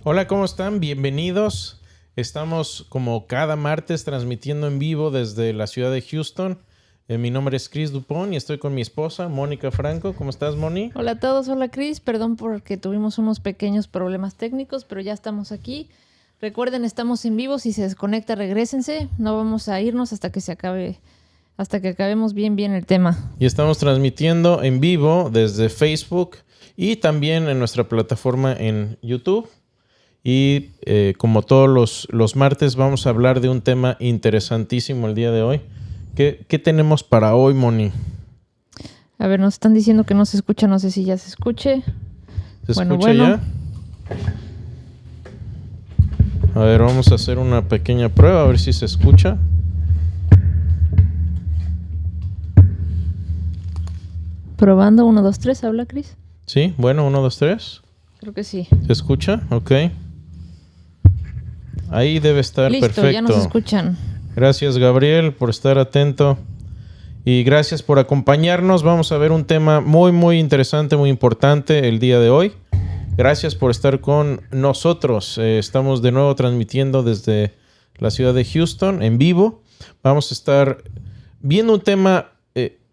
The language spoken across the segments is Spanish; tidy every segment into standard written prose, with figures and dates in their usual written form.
Hola, ¿cómo están? Bienvenidos. Estamos como cada martes transmitiendo en vivo desde la ciudad de Houston. Mi nombre es Chris Dupont y estoy con mi esposa, Mónica Franco. ¿Cómo estás, Moni? Hola a todos, hola Chris. Perdón porque tuvimos unos pequeños problemas técnicos, pero ya estamos aquí. Recuerden, estamos en vivo. Si se desconecta, regrésense. No vamos a irnos hasta que acabemos bien el tema. Y estamos transmitiendo en vivo desde Facebook y también en nuestra plataforma en YouTube. Y como todos los martes vamos a hablar de un tema interesantísimo el día de hoy. ¿Qué tenemos para hoy, Moni? A ver, nos están diciendo que no se escucha. No sé si ya se escuche. ¿Se escucha ya? A ver, vamos a hacer una pequeña prueba, a ver si se escucha. Probando, 1, 2, 3. ¿Habla, Chris? Sí, bueno, 1, 2, 3. Creo que sí. ¿Se escucha? Ok. Ahí debe estar. Listo, perfecto. Ya nos escuchan. Gracias, Gabriel, por estar atento. Y gracias por acompañarnos. Vamos a ver un tema muy interesante, muy importante el día de hoy. Gracias por estar con nosotros. Estamos de nuevo transmitiendo desde la ciudad de Houston en vivo. Vamos a estar viendo un tema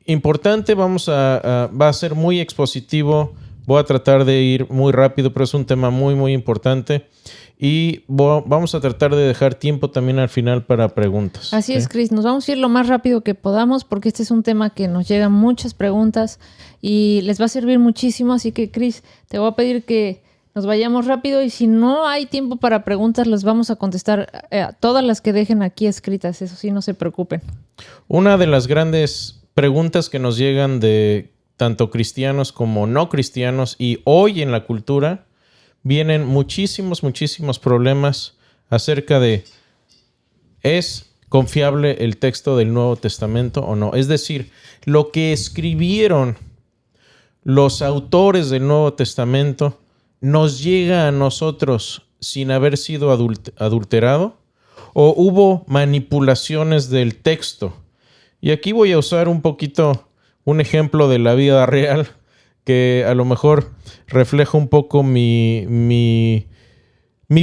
importante. Va a ser muy expositivo. Voy a tratar de ir muy rápido, pero es un tema muy importante. Y vamos a tratar de dejar tiempo también al final para preguntas. Así es, Chris. Nos vamos a ir lo más rápido que podamos porque este es un tema que nos llegan muchas preguntas y les va a servir muchísimo. Así que, Chris, te voy a pedir que nos vayamos rápido y si no hay tiempo para preguntas, las vamos a contestar todas las que dejen aquí escritas. Eso sí, no se preocupen. Una de las grandes preguntas que nos llegan de tanto cristianos como no cristianos y hoy en la cultura vienen muchísimos problemas acerca de ¿es confiable el texto del Nuevo Testamento o no? Es decir, lo que escribieron los autores del Nuevo Testamento nos llega a nosotros sin haber sido adulterado o hubo manipulaciones del texto. Y aquí voy a usar un poquito un ejemplo de la vida real que a lo mejor refleja un poco mi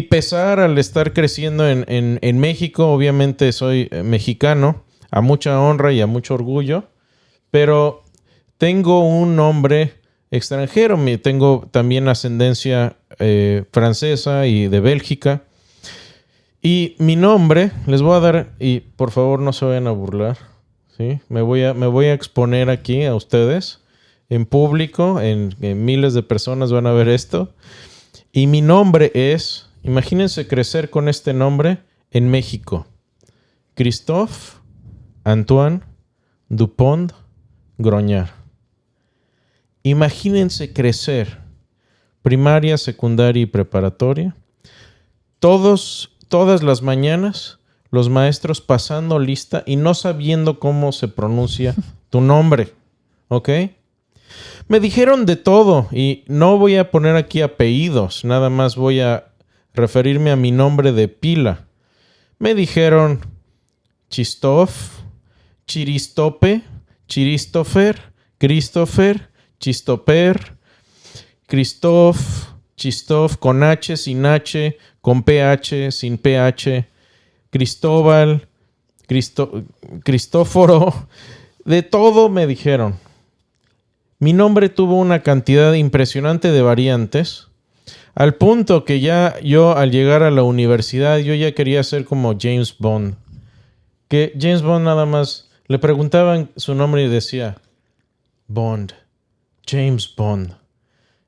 pesar al estar creciendo en México. Obviamente soy mexicano, a mucha honra y a mucho orgullo, pero tengo un nombre extranjero. Tengo también ascendencia francesa y de Bélgica. Y mi nombre, les voy a dar, y por favor no se vayan a burlar, ¿sí? Me voy a exponer aquí a ustedes. En público, en miles de personas van a ver esto. Y mi nombre es, imagínense crecer con este nombre en México. Christophe Antoine Dupont Groñar. Imagínense crecer primaria, secundaria y preparatoria. Todas las mañanas los maestros pasando lista y no sabiendo cómo se pronuncia tu nombre. ¿Ok? Me dijeron de todo y no voy a poner aquí apellidos, nada más voy a referirme a mi nombre de pila. Me dijeron Chistof, Chiristope, Chiristofer, Christopher, Chistoper, Christoph, Chistof con H, sin H, con PH, sin PH, Cristóbal, Cristóforo, de todo me dijeron. Mi nombre tuvo una cantidad impresionante de variantes, al punto que ya yo al llegar a la universidad yo ya quería ser como James Bond. Que James Bond nada más le preguntaban su nombre y decía Bond, James Bond.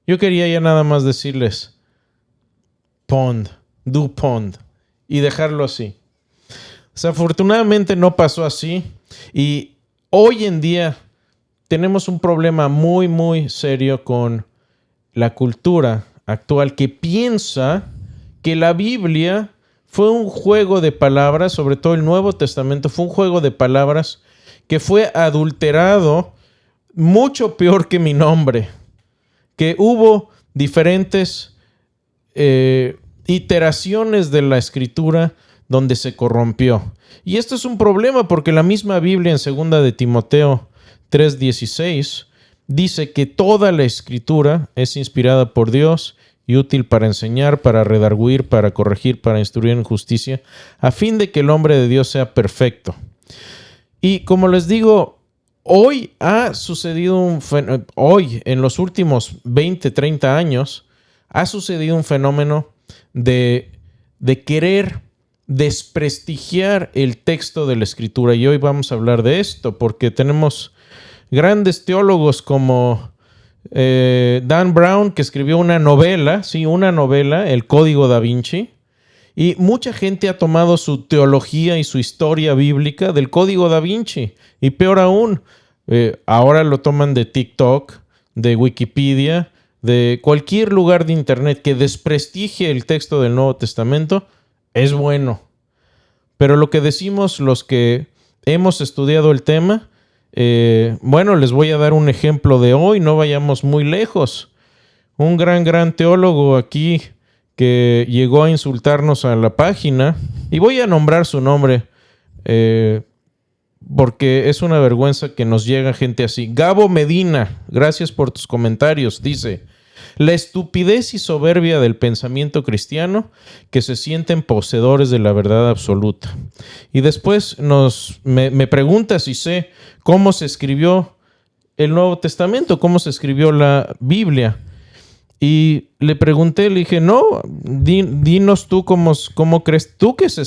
Yo quería ya nada más decirles Pond, Dupont y dejarlo así. Desafortunadamente no pasó así y hoy en día tenemos un problema muy serio con la cultura actual que piensa que la Biblia fue un juego de palabras, sobre todo el Nuevo Testamento, fue un juego de palabras que fue adulterado mucho peor que mi nombre, que hubo diferentes iteraciones de la escritura donde se corrompió. Y esto es un problema porque la misma Biblia en 2 de Timoteo 3:16 dice que toda la escritura es inspirada por Dios y útil para enseñar, para redarguir, para corregir, para instruir en justicia, a fin de que el hombre de Dios sea perfecto. Y como les digo, hoy ha sucedido hoy, en los últimos 20, 30 años, ha sucedido un fenómeno de querer desprestigiar el texto de la Escritura. Y hoy vamos a hablar de esto, porque tenemos grandes teólogos como Dan Brown, que escribió una novela, El Código Da Vinci, y mucha gente ha tomado su teología y su historia bíblica del Código Da Vinci, y peor aún, ahora lo toman de TikTok, de Wikipedia, de cualquier lugar de internet que desprestigie el texto del Nuevo Testamento. Es bueno, pero lo que decimos los que hemos estudiado el tema, bueno, les voy a dar un ejemplo de hoy, no vayamos muy lejos. Un gran teólogo aquí que llegó a insultarnos a la página, y voy a nombrar su nombre porque es una vergüenza que nos llega gente así. Gabo Medina, gracias por tus comentarios, dice: la estupidez y soberbia del pensamiento cristiano que se sienten poseedores de la verdad absoluta. Y después me pregunta si sé cómo se escribió el Nuevo Testamento, cómo se escribió la Biblia. Y le pregunté, le dije, no, dinos tú cómo crees tú que se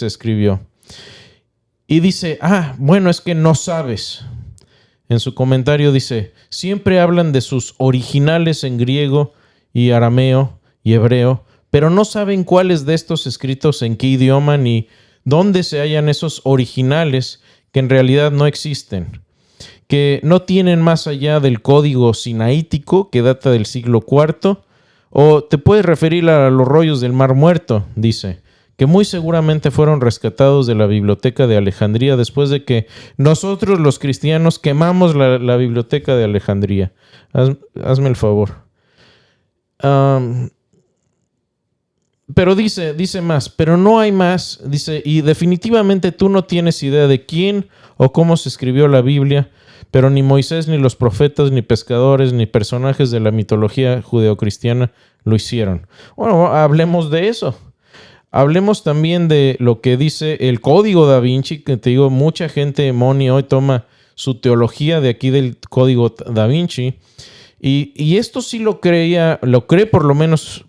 escribió. Y dice, bueno, es que no sabes. En su comentario dice, siempre hablan de sus originales en griego y arameo y hebreo, pero no saben cuáles de estos escritos en qué idioma ni dónde se hallan esos originales que en realidad no existen, que no tienen más allá del código sinaítico que data del siglo IV, o te puedes referir a los rollos del Mar Muerto, dice, que muy seguramente fueron rescatados de la biblioteca de Alejandría después de que nosotros los cristianos quemamos la biblioteca de Alejandría. Hazme el favor. Pero dice más, pero no hay más, dice, y definitivamente tú no tienes idea de quién o cómo se escribió la Biblia, pero ni Moisés, ni los profetas, ni pescadores, ni personajes de la mitología judeocristiana lo hicieron. Bueno, hablemos de eso. Hablemos también de lo que dice el Código Da Vinci, que te digo, mucha gente, Moni, hoy toma su teología de aquí del Código Da Vinci, y esto sí lo cree por lo menos,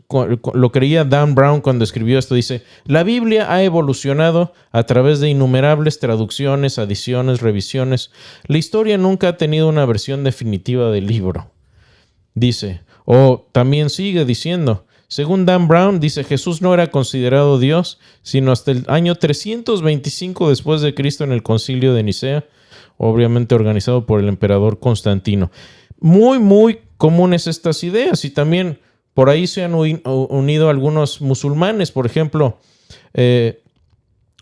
lo creía Dan Brown cuando escribió esto. Dice, la Biblia ha evolucionado a través de innumerables traducciones, adiciones, revisiones. La historia nunca ha tenido una versión definitiva del libro. Dice, también sigue diciendo, según Dan Brown, dice, Jesús no era considerado Dios sino hasta el año 325 después de Cristo en el Concilio de Nicea, obviamente organizado por el emperador Constantino. Muy comunes estas ideas, y también por ahí se han unido algunos musulmanes. Por ejemplo,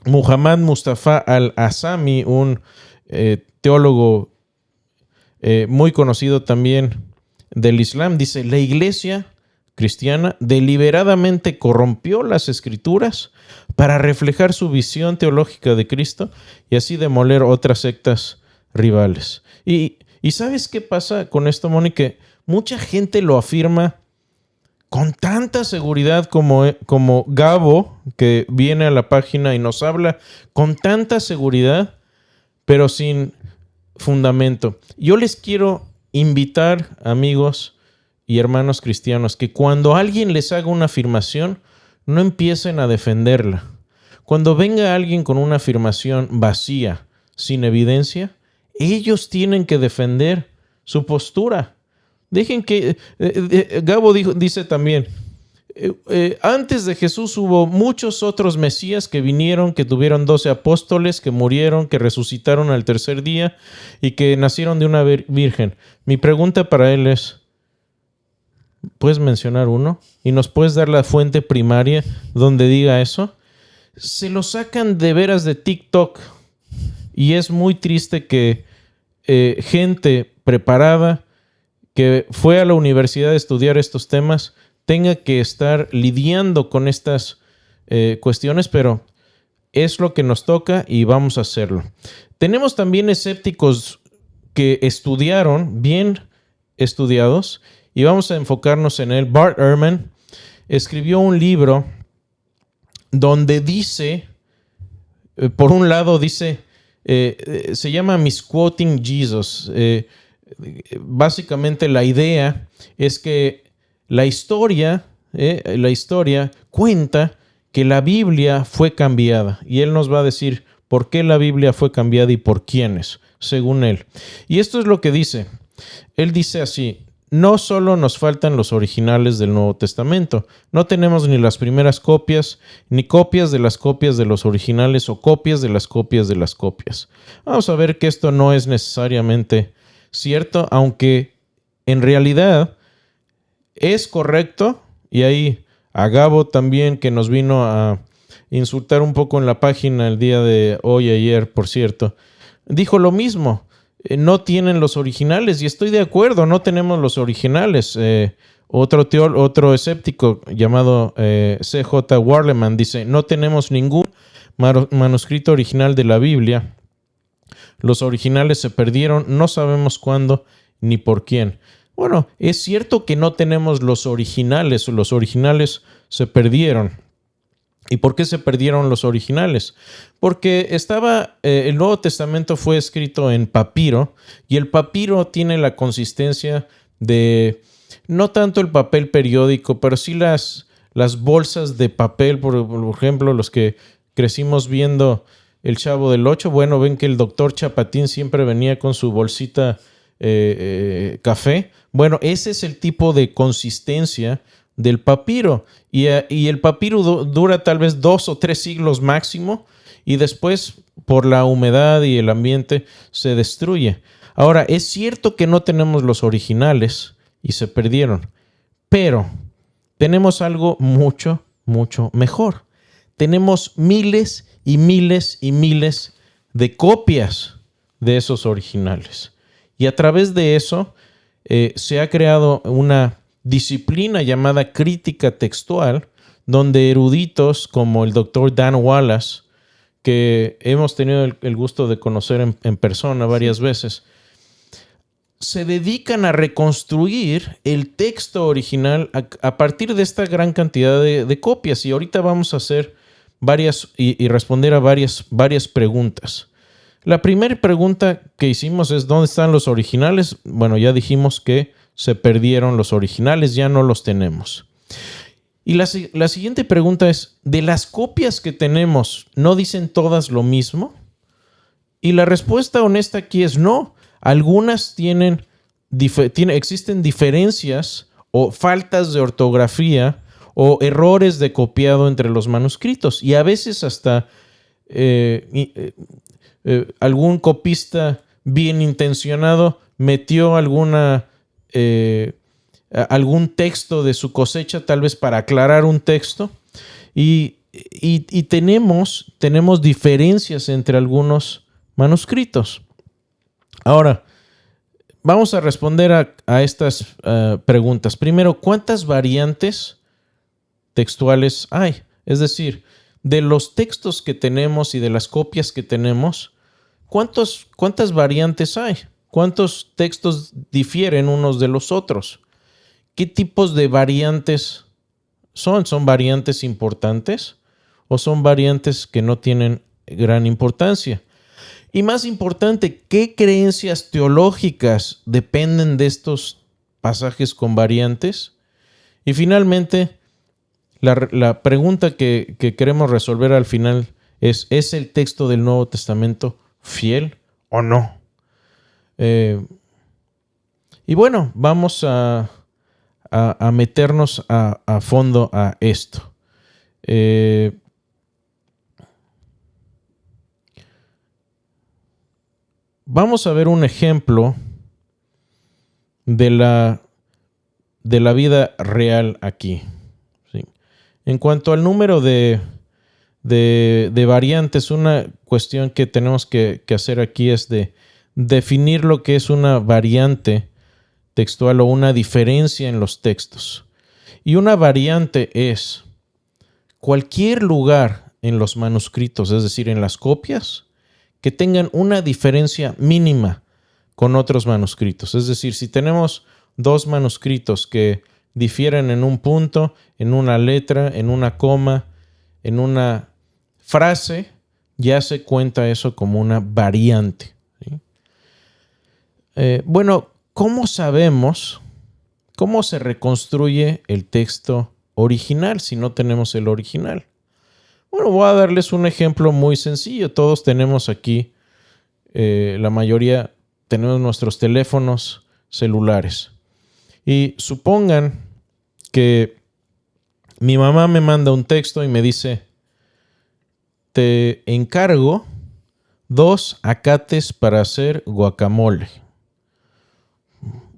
Muhammad Mustafa al-Asami, un teólogo muy conocido también del Islam, dice, la iglesia cristiana deliberadamente corrompió las escrituras para reflejar su visión teológica de Cristo y así demoler otras sectas rivales. ¿Y sabes qué pasa con esto, Moni? Que mucha gente lo afirma con tanta seguridad como Gabo, que viene a la página y nos habla con tanta seguridad, pero sin fundamento. Yo les quiero invitar, amigos y hermanos cristianos, que cuando alguien les haga una afirmación, no empiecen a defenderla. Cuando venga alguien con una afirmación vacía, sin evidencia, ellos tienen que defender su postura. Dejen que... Gabo dice también, antes de Jesús hubo muchos otros mesías que vinieron, que tuvieron 12 apóstoles, que murieron, que resucitaron al tercer día y que nacieron de una virgen. Mi pregunta para él es, ¿puedes mencionar uno? ¿Y nos puedes dar la fuente primaria donde diga eso? Se lo sacan de veras de TikTok. Y es muy triste que gente preparada que fue a la universidad a estudiar estos temas tenga que estar lidiando con estas cuestiones, pero es lo que nos toca y vamos a hacerlo. Tenemos también escépticos que estudiaron, bien estudiados, y vamos a enfocarnos en él. Bart Ehrman escribió un libro donde dice, por un lado dice, se llama Misquoting Jesus. Básicamente la idea es que la historia cuenta que la Biblia fue cambiada, y él nos va a decir por qué la Biblia fue cambiada y por quiénes, según él. Y esto es lo que dice. Él dice así: no solo nos faltan los originales del Nuevo Testamento, no tenemos ni las primeras copias, ni copias de las copias de los originales o copias de las copias de las copias. Vamos a ver que esto no es necesariamente cierto, aunque en realidad es correcto. Y ahí a Gabo también, que nos vino a insultar un poco en la página el día de hoy, ayer, por cierto, dijo lo mismo. No tienen los originales, y estoy de acuerdo, no tenemos los originales. Otro escéptico llamado C.J. Warleman dice: no tenemos ningún manuscrito original de la Biblia. Los originales se perdieron, no sabemos cuándo ni por quién. Bueno, es cierto que no tenemos los originales se perdieron. ¿Y por qué se perdieron los originales? Porque el Nuevo Testamento fue escrito en papiro, y el papiro tiene la consistencia de, no tanto el papel periódico, pero sí las bolsas de papel. Por ejemplo, los que crecimos viendo El Chavo del Ocho, bueno, ven que el doctor Chapatín siempre venía con su bolsita café. Bueno, ese es el tipo de consistencia del papiro, y el papiro dura tal vez 2 o 3 siglos máximo, y después por la humedad y el ambiente se destruye. Ahora, es cierto que no tenemos los originales y se perdieron, pero tenemos algo mucho, mucho mejor. Tenemos miles y miles y miles de copias de esos originales, y a través de eso se ha creado una disciplina llamada crítica textual, donde eruditos como el doctor Dan Wallace, que hemos tenido el gusto de conocer en persona varias veces, se dedican a reconstruir el texto original a partir de esta gran cantidad de copias. Y ahorita vamos a hacer varias y responder a varias preguntas. La primera pregunta que hicimos es: ¿dónde están los originales? Bueno, ya dijimos que se perdieron los originales, ya no los tenemos. Y la siguiente pregunta es: ¿de las copias que tenemos, no dicen todas lo mismo? Y la respuesta honesta aquí es no. Algunas existen diferencias o faltas de ortografía o errores de copiado entre los manuscritos, y a veces hasta algún copista bien intencionado metió algún texto de su cosecha, tal vez para aclarar un texto, y tenemos diferencias entre algunos manuscritos. Ahora, vamos a responder a estas preguntas. Primero, ¿cuántas variantes textuales hay? Es decir, de los textos que tenemos y de las copias que tenemos, ¿cuántas variantes hay? ¿Cuántos textos difieren unos de los otros? ¿Qué tipos de variantes son? ¿Son variantes importantes o son variantes que no tienen gran importancia? Y más importante, ¿qué creencias teológicas dependen de estos pasajes con variantes? Y finalmente, la pregunta que queremos resolver al final es: ¿es el texto del Nuevo Testamento fiel o no? Y bueno, vamos a meternos a fondo a esto. Vamos a ver un ejemplo de la vida real aquí, ¿sí? En cuanto al número de variantes, una cuestión que tenemos que hacer aquí es de definir lo que es una variante textual o una diferencia en los textos. Y una variante es cualquier lugar en los manuscritos, es decir, en las copias, que tengan una diferencia mínima con otros manuscritos. Es decir, si tenemos dos manuscritos que difieren en un punto, en una letra, en una coma, en una frase, ya se cuenta eso como una variante, ¿sí? Bueno, ¿cómo sabemos cómo se reconstruye el texto original si no tenemos el original? Bueno, voy a darles un ejemplo muy sencillo. Todos tenemos aquí, la mayoría tenemos nuestros teléfonos celulares. Y supongan que mi mamá me manda un texto y me dice: te encargo 2 acates para hacer guacamole.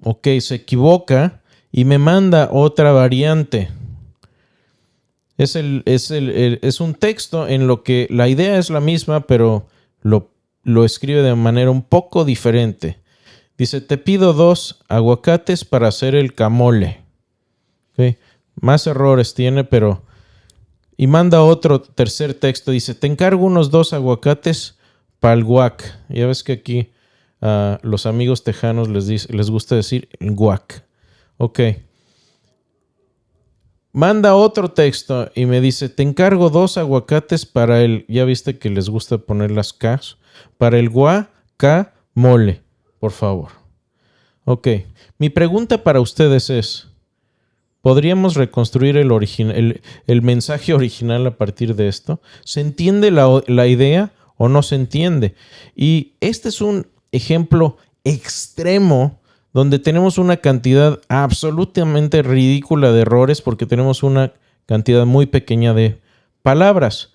Ok, se equivoca y me manda otra variante. Es un texto en lo que la idea es la misma, pero lo escribe de manera un poco diferente. Dice: te pido 2 aguacates para hacer el camole. Okay. Más errores tiene, pero... Y manda otro tercer texto. Dice: te encargo unos 2 aguacates para el guac. Ya ves que aquí los amigos tejanos les gusta decir el guac. Ok. Manda otro texto y me dice: te encargo 2 aguacates para el... Ya viste que les gusta poner las K's. Para el guacamole, por favor. Ok. Mi pregunta para ustedes es: ¿podríamos reconstruir el mensaje original a partir de esto? ¿Se entiende la idea o no se entiende? Y este es un ejemplo extremo donde tenemos una cantidad absolutamente ridícula de errores porque tenemos una cantidad muy pequeña de palabras.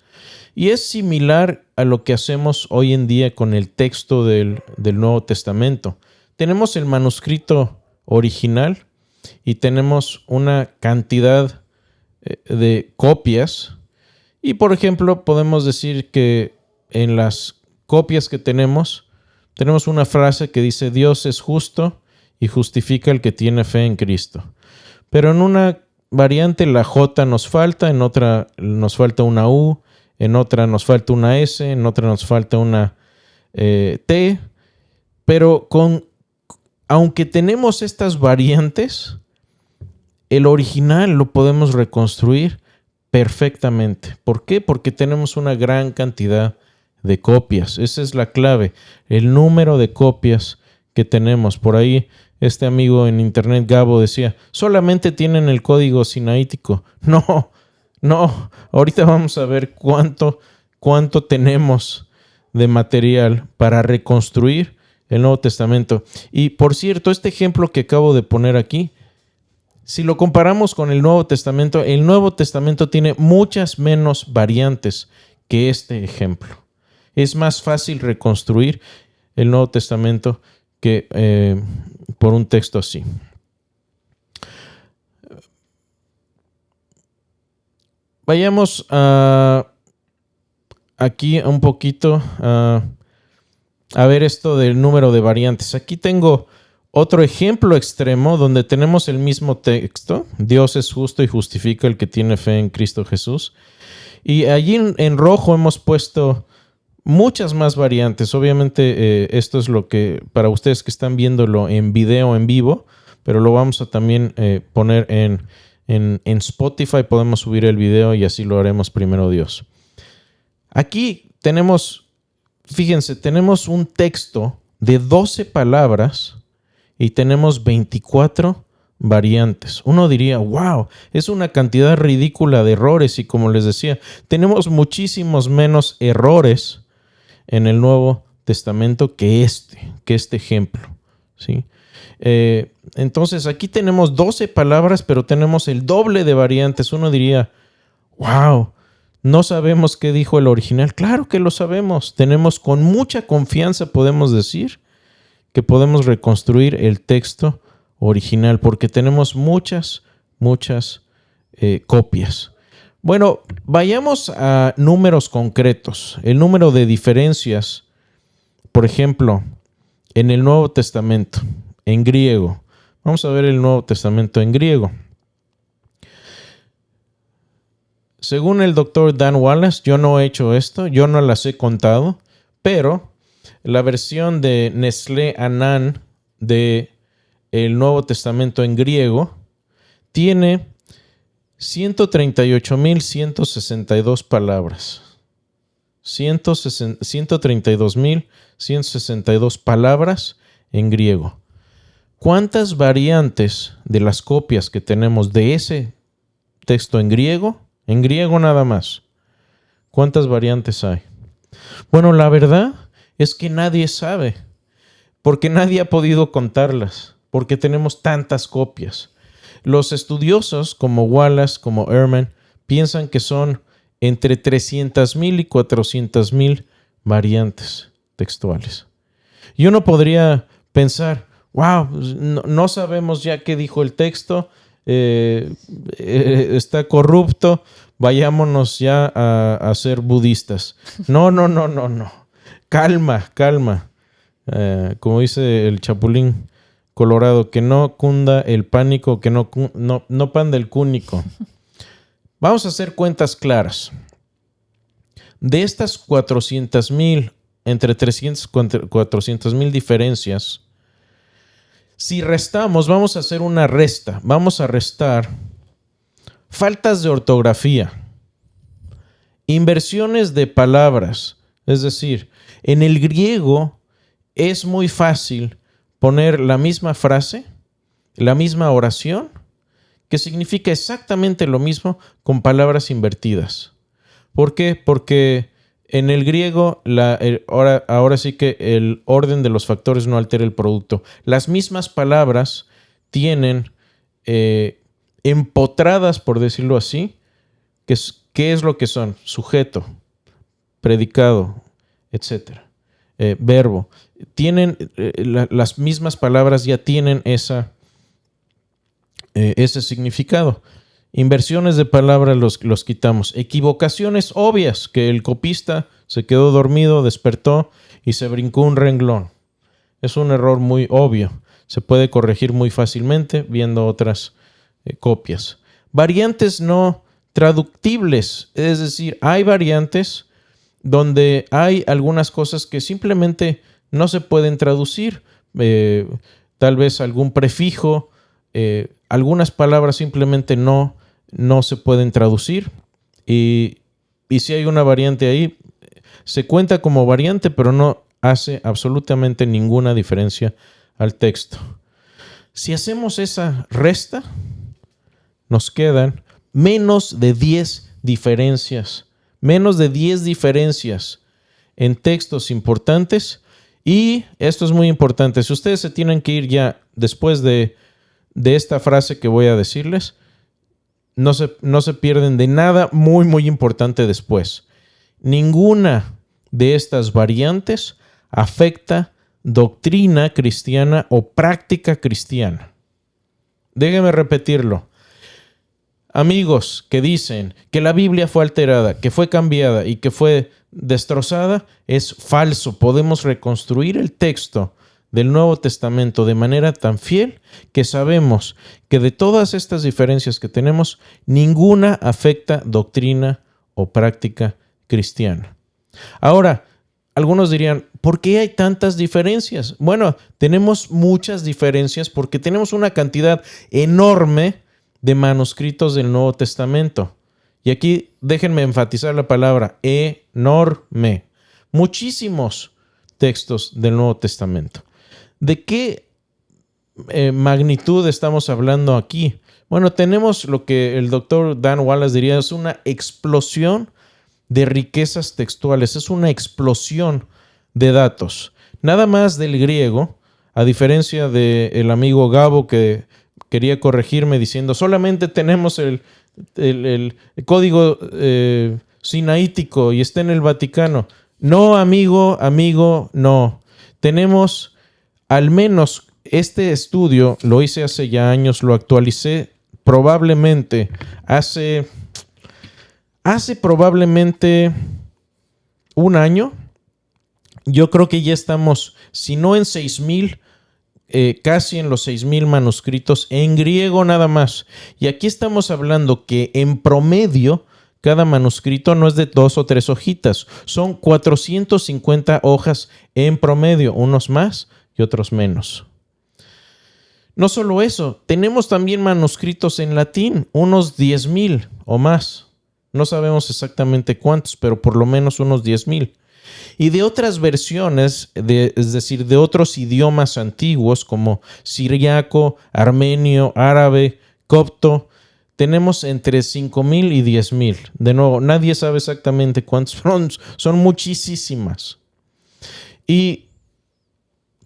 Y es similar a lo que hacemos hoy en día con el texto del Nuevo Testamento. Tenemos el manuscrito original y tenemos una cantidad de copias. Y, por ejemplo, podemos decir que en las copias que tenemos una frase que dice: Dios es justo y justifica al que tiene fe en Cristo. Pero en una variante la J nos falta, en otra nos falta una U, en otra nos falta una S, en otra nos falta una T. Pero aunque tenemos estas variantes, el original lo podemos reconstruir perfectamente. ¿Por qué? Porque tenemos una gran cantidad de copias. Esa es la clave, el número de copias que tenemos. Por ahí este amigo en internet, Gabo, decía: solamente tienen el código sinaítico. No. Ahorita vamos a ver cuánto tenemos de material para reconstruir el Nuevo Testamento. Y por cierto, este ejemplo que acabo de poner aquí, si lo comparamos con el Nuevo Testamento tiene muchas menos variantes que este ejemplo. Es más fácil reconstruir el Nuevo Testamento que por un texto así. Vayamos aquí un poquito a ver esto del número de variantes. Aquí tengo otro ejemplo extremo donde tenemos el mismo texto: Dios es justo y justifica al que tiene fe en Cristo Jesús. Y allí en rojo hemos puesto muchas más variantes. Obviamente esto es lo que para ustedes que están viéndolo en video en vivo, pero lo vamos a también poner en Spotify. Podemos subir el video y así lo haremos primero Dios. Aquí tenemos, fíjense, tenemos un texto de 12 palabras y tenemos 24 variantes. Uno diría: wow, es una cantidad ridícula de errores. Y como les decía, tenemos muchísimos menos errores en el Nuevo Testamento que este ejemplo, ¿sí? Entonces aquí tenemos 12 palabras, pero tenemos el doble de variantes. Uno diría: wow, ¿no sabemos qué dijo el original? Claro que lo sabemos. Tenemos con mucha confianza, podemos decir, que podemos reconstruir el texto original porque tenemos muchas copias. Bueno, vayamos a números concretos. El número de diferencias, por ejemplo, en el Nuevo Testamento, en griego. Vamos a ver el Nuevo Testamento en griego. Según el doctor Dan Wallace, yo no he hecho esto, yo no las he contado, pero la versión de Nestlé Anand de el Nuevo Testamento en griego, tiene 138,162 palabras. 132,162 palabras en griego. ¿Cuántas variantes de las copias que tenemos de ese texto en griego nada más? ¿Cuántas variantes hay? Bueno, la verdad es que nadie sabe, porque nadie ha podido contarlas, porque tenemos tantas copias. Los estudiosos como Wallace, como Ehrman, piensan que son entre 300,000 y 400,000 variantes textuales. Y uno podría pensar, wow, no sabemos ya qué dijo el texto, está corrupto, vayámonos ya a ser budistas. No. Calma. Como dice el Chapulín Colorado, que no cunda el pánico, que no panda el cúnico. Vamos a hacer cuentas claras. De estas 400,000, entre 300 y 400,000 diferencias, si restamos, vamos a hacer una resta. Vamos a restar faltas de ortografía, inversiones de palabras. Es decir, en el griego es muy fácil poner la misma frase, la misma oración, que significa exactamente lo mismo con palabras invertidas. ¿Por qué? Porque en el griego ahora sí que el orden de los factores no altera el producto. Las mismas palabras tienen empotradas, por decirlo así, ¿qué es lo que son? Sujeto, predicado, etc. Verbo. Tienen las mismas palabras ya tienen ese significado. Inversiones de palabras los quitamos. Equivocaciones obvias, que el copista se quedó dormido, despertó y se brincó un renglón. Es un error muy obvio. Se puede corregir muy fácilmente viendo otras copias. Variantes no traductibles, es decir, hay variantes donde hay algunas cosas que simplemente no se pueden traducir. Tal vez algún prefijo, algunas palabras simplemente no se pueden traducir. Y si hay una variante ahí, se cuenta como variante, pero no hace absolutamente ninguna diferencia al texto. Si hacemos esa resta, nos quedan menos de 10 diferencias. Menos de 10 diferencias en textos importantes. Y esto es muy importante. Si ustedes se tienen que ir ya después de esta frase que voy a decirles, no se pierden de nada muy, muy importante después. Ninguna de estas variantes afecta doctrina cristiana o práctica cristiana. Déjenme repetirlo. Amigos que dicen que la Biblia fue alterada, que fue cambiada y que fue destrozada, es falso. Podemos reconstruir el texto del Nuevo Testamento de manera tan fiel que sabemos que de todas estas diferencias que tenemos, ninguna afecta doctrina o práctica cristiana. Ahora, algunos dirían, ¿por qué hay tantas diferencias? Bueno, tenemos muchas diferencias porque tenemos una cantidad enorme de manuscritos del Nuevo Testamento. Y aquí déjenme enfatizar la palabra enorme. Muchísimos textos del Nuevo Testamento. ¿De qué magnitud estamos hablando aquí? Bueno, tenemos lo que el doctor Dan Wallace diría es una explosión de riquezas textuales, es una explosión de datos. Nada más del griego, a diferencia del amigo Gabo que quería corregirme diciendo solamente tenemos el código sinaítico y está en el Vaticano. No, amigo, no. Tenemos al menos este estudio, lo hice hace ya años, lo actualicé probablemente hace probablemente un año. Yo creo que ya estamos, si no en 6,000, casi en los 6,000 manuscritos en griego nada más. Y aquí estamos hablando que en promedio cada manuscrito no es de 2 o 3 hojitas, son 450 hojas en promedio, unos más y otros menos. No solo eso, tenemos también manuscritos en latín, unos 10,000 o más. No sabemos exactamente cuántos, pero por lo menos unos 10,000. Y de otras versiones, es decir, de otros idiomas antiguos como siriaco, armenio, árabe, copto, tenemos entre 5,000 y 10,000. De nuevo, nadie sabe exactamente cuántos son muchísimas. Y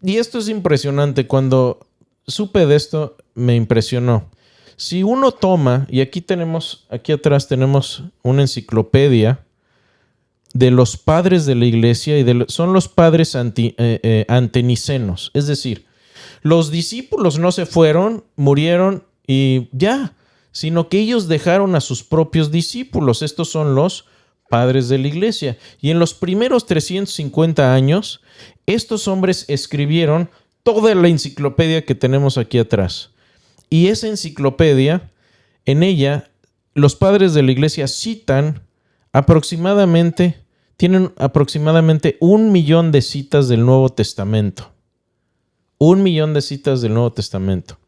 esto es impresionante. Cuando supe de esto, me impresionó. Si uno toma, y aquí atrás tenemos una enciclopedia de los padres de la iglesia, y son los padres antenicenos. Es decir, los discípulos no se fueron, murieron y ya, sino que ellos dejaron a sus propios discípulos. Estos son los padres de la iglesia. Y en los primeros 350 años, estos hombres escribieron toda la enciclopedia que tenemos aquí atrás. Y esa enciclopedia, en ella, los padres de la iglesia tienen aproximadamente 1,000,000 de citas del Nuevo Testamento. 1,000,000 de citas del Nuevo Testamento.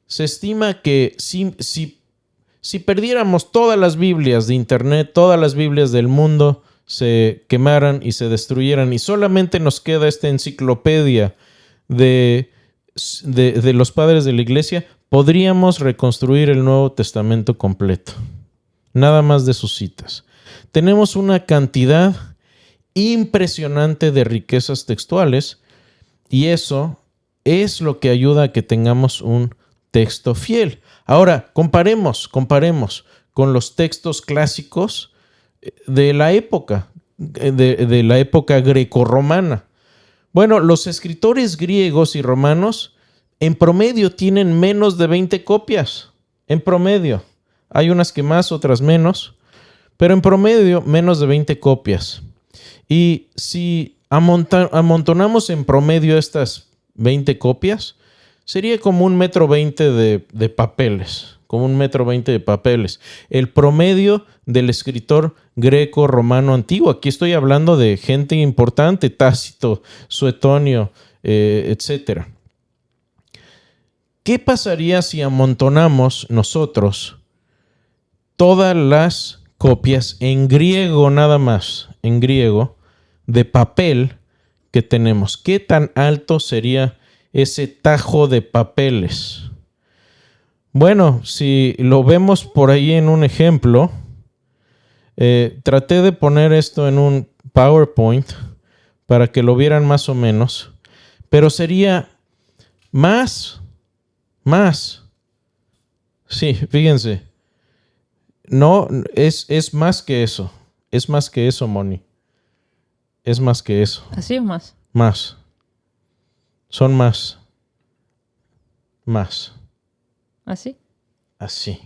Se estima que si perdiéramos todas las Biblias de Internet, todas las Biblias del mundo se quemaran y se destruyeran, y solamente nos queda esta enciclopedia de los padres de la iglesia, podríamos reconstruir el Nuevo Testamento completo. Nada más de sus citas. Tenemos una cantidad impresionante de riquezas textuales, y eso es lo que ayuda a que tengamos un texto fiel. Ahora, comparemos con los textos clásicos de la época, de la época grecorromana. Bueno, los escritores griegos y romanos en promedio tienen menos de 20 copias. En promedio. Hay unas que más, otras menos. Pero en promedio, menos de 20 copias. Y si amontonamos en promedio estas 20 copias, sería como 1,20 m de papeles. Como 1,20 m de papeles. El promedio del escritor greco-romano antiguo. Aquí estoy hablando de gente importante, Tácito, Suetonio, etc. ¿Qué pasaría si amontonamos nosotros todas las copias en griego nada más, en griego, de papel que tenemos? ¿Qué tan alto sería ese tajo de papeles? Bueno, si lo vemos por ahí en un ejemplo, traté de poner esto en un PowerPoint para que lo vieran más o menos, pero sería más. Sí, fíjense. No, es más que eso. Es más que eso, Moni. Es más que eso. ¿Así o más? Más. Son más. Más. ¿Así? Así.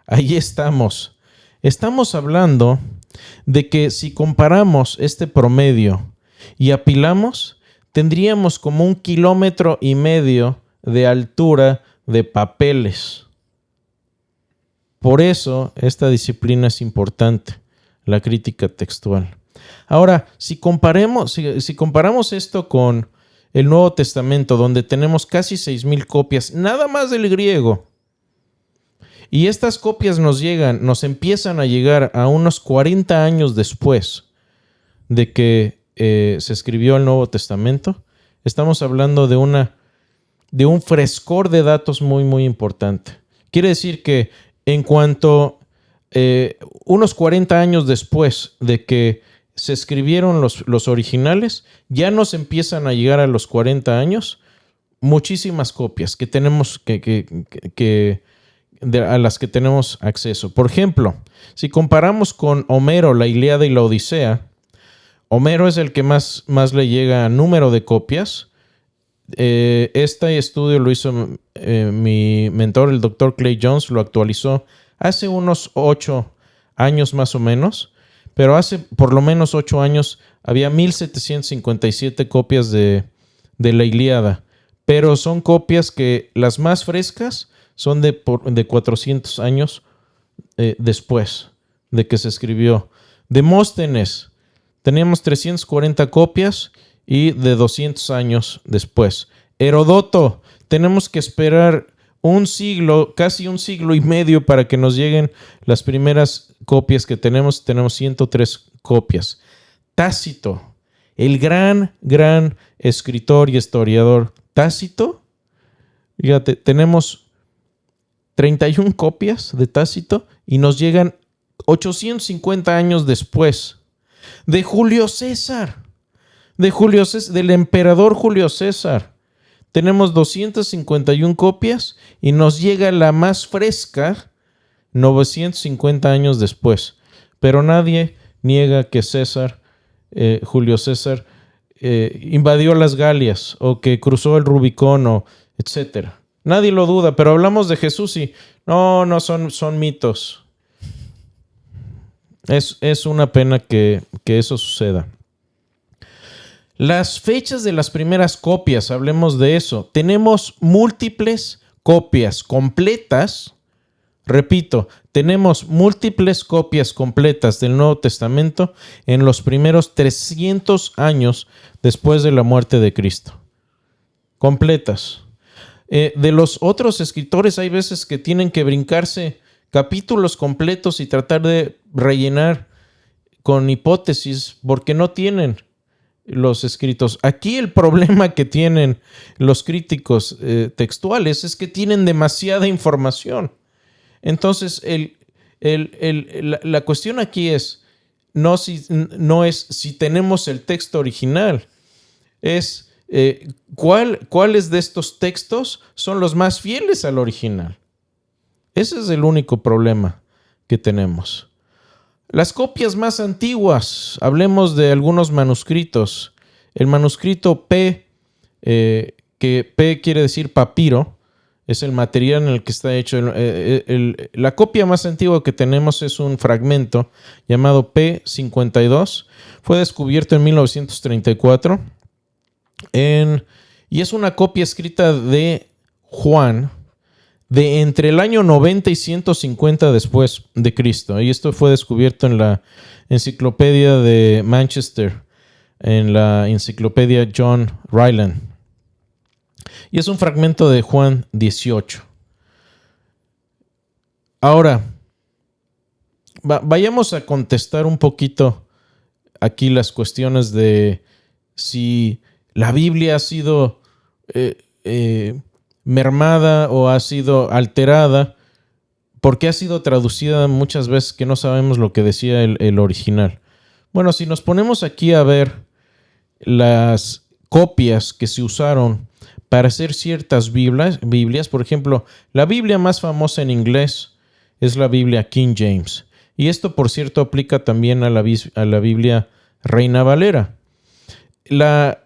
Ahí estamos. Estamos hablando de que si comparamos este promedio y apilamos, tendríamos como 1,5 kilómetros de altura de papeles. Por eso esta disciplina es importante, la crítica textual. Ahora, si comparamos esto con el Nuevo Testamento, donde tenemos casi 6,000 copias, nada más del griego, y estas copias nos empiezan a llegar a unos 40 años después de que se escribió el Nuevo Testamento, estamos hablando de un frescor de datos muy, muy importante. Quiere decir que en cuanto unos 40 años después de que se escribieron los originales, ya nos empiezan a llegar a los 40 años muchísimas copias que tenemos a las que tenemos acceso. Por ejemplo, si comparamos con Homero, la Ilíada y la Odisea, Homero es el que más le llega a número de copias. Este estudio lo hizo mi mentor, el Dr. Clay Jones, lo actualizó hace unos 8 años más o menos, pero hace por lo menos 8 años había 1,757 copias de la Ilíada, pero son copias que las más frescas son de 400 años después de que se escribió. Demóstenes, teníamos 340 copias y de 200 años después. Herodoto, tenemos que esperar un siglo, casi un siglo y medio para que nos lleguen las primeras copias que tenemos. Tenemos 103 copias. Tácito, el gran escritor y historiador Tácito, fíjate, tenemos 31 copias de Tácito y nos llegan 850 años después de Julio César, del emperador Julio César. Tenemos 251 copias y nos llega la más fresca 950 años después. Pero nadie niega que Julio César, invadió las Galias o que cruzó el Rubicón, etc. Nadie lo duda, pero hablamos de Jesús y no son mitos. Es una pena que eso suceda. Las fechas de las primeras copias, hablemos de eso. Tenemos múltiples copias completas. Repito, tenemos múltiples copias completas del Nuevo Testamento en los primeros 300 años después de la muerte de Cristo. Completas. De los otros escritores hay veces que tienen que brincarse capítulos completos y tratar de rellenar con hipótesis porque no tienen los escritos. Aquí el problema que tienen los críticos textuales es que tienen demasiada información. Entonces, la cuestión aquí es no es si tenemos el texto original, es cuáles de estos textos son los más fieles al original. Ese es el único problema que tenemos. Las copias más antiguas, hablemos de algunos manuscritos. El manuscrito P, que P quiere decir papiro, es el material en el que está hecho. La copia más antigua que tenemos es un fragmento llamado P52. Fue descubierto en 1934 y es una copia escrita de Juan de entre el año 90 y 150 después de Cristo. Y esto fue descubierto en la enciclopedia de Manchester, en la enciclopedia John Ryland. Y es un fragmento de Juan 18. Ahora, vayamos a contestar un poquito aquí las cuestiones de si la Biblia ha sido mermada o ha sido alterada, porque ha sido traducida muchas veces que no sabemos lo que decía el original. Bueno, si nos ponemos aquí a ver las copias que se usaron para hacer ciertas Biblias, por ejemplo, la Biblia más famosa en inglés es la Biblia King James. Y esto, por cierto, aplica también a la Biblia Reina Valera. La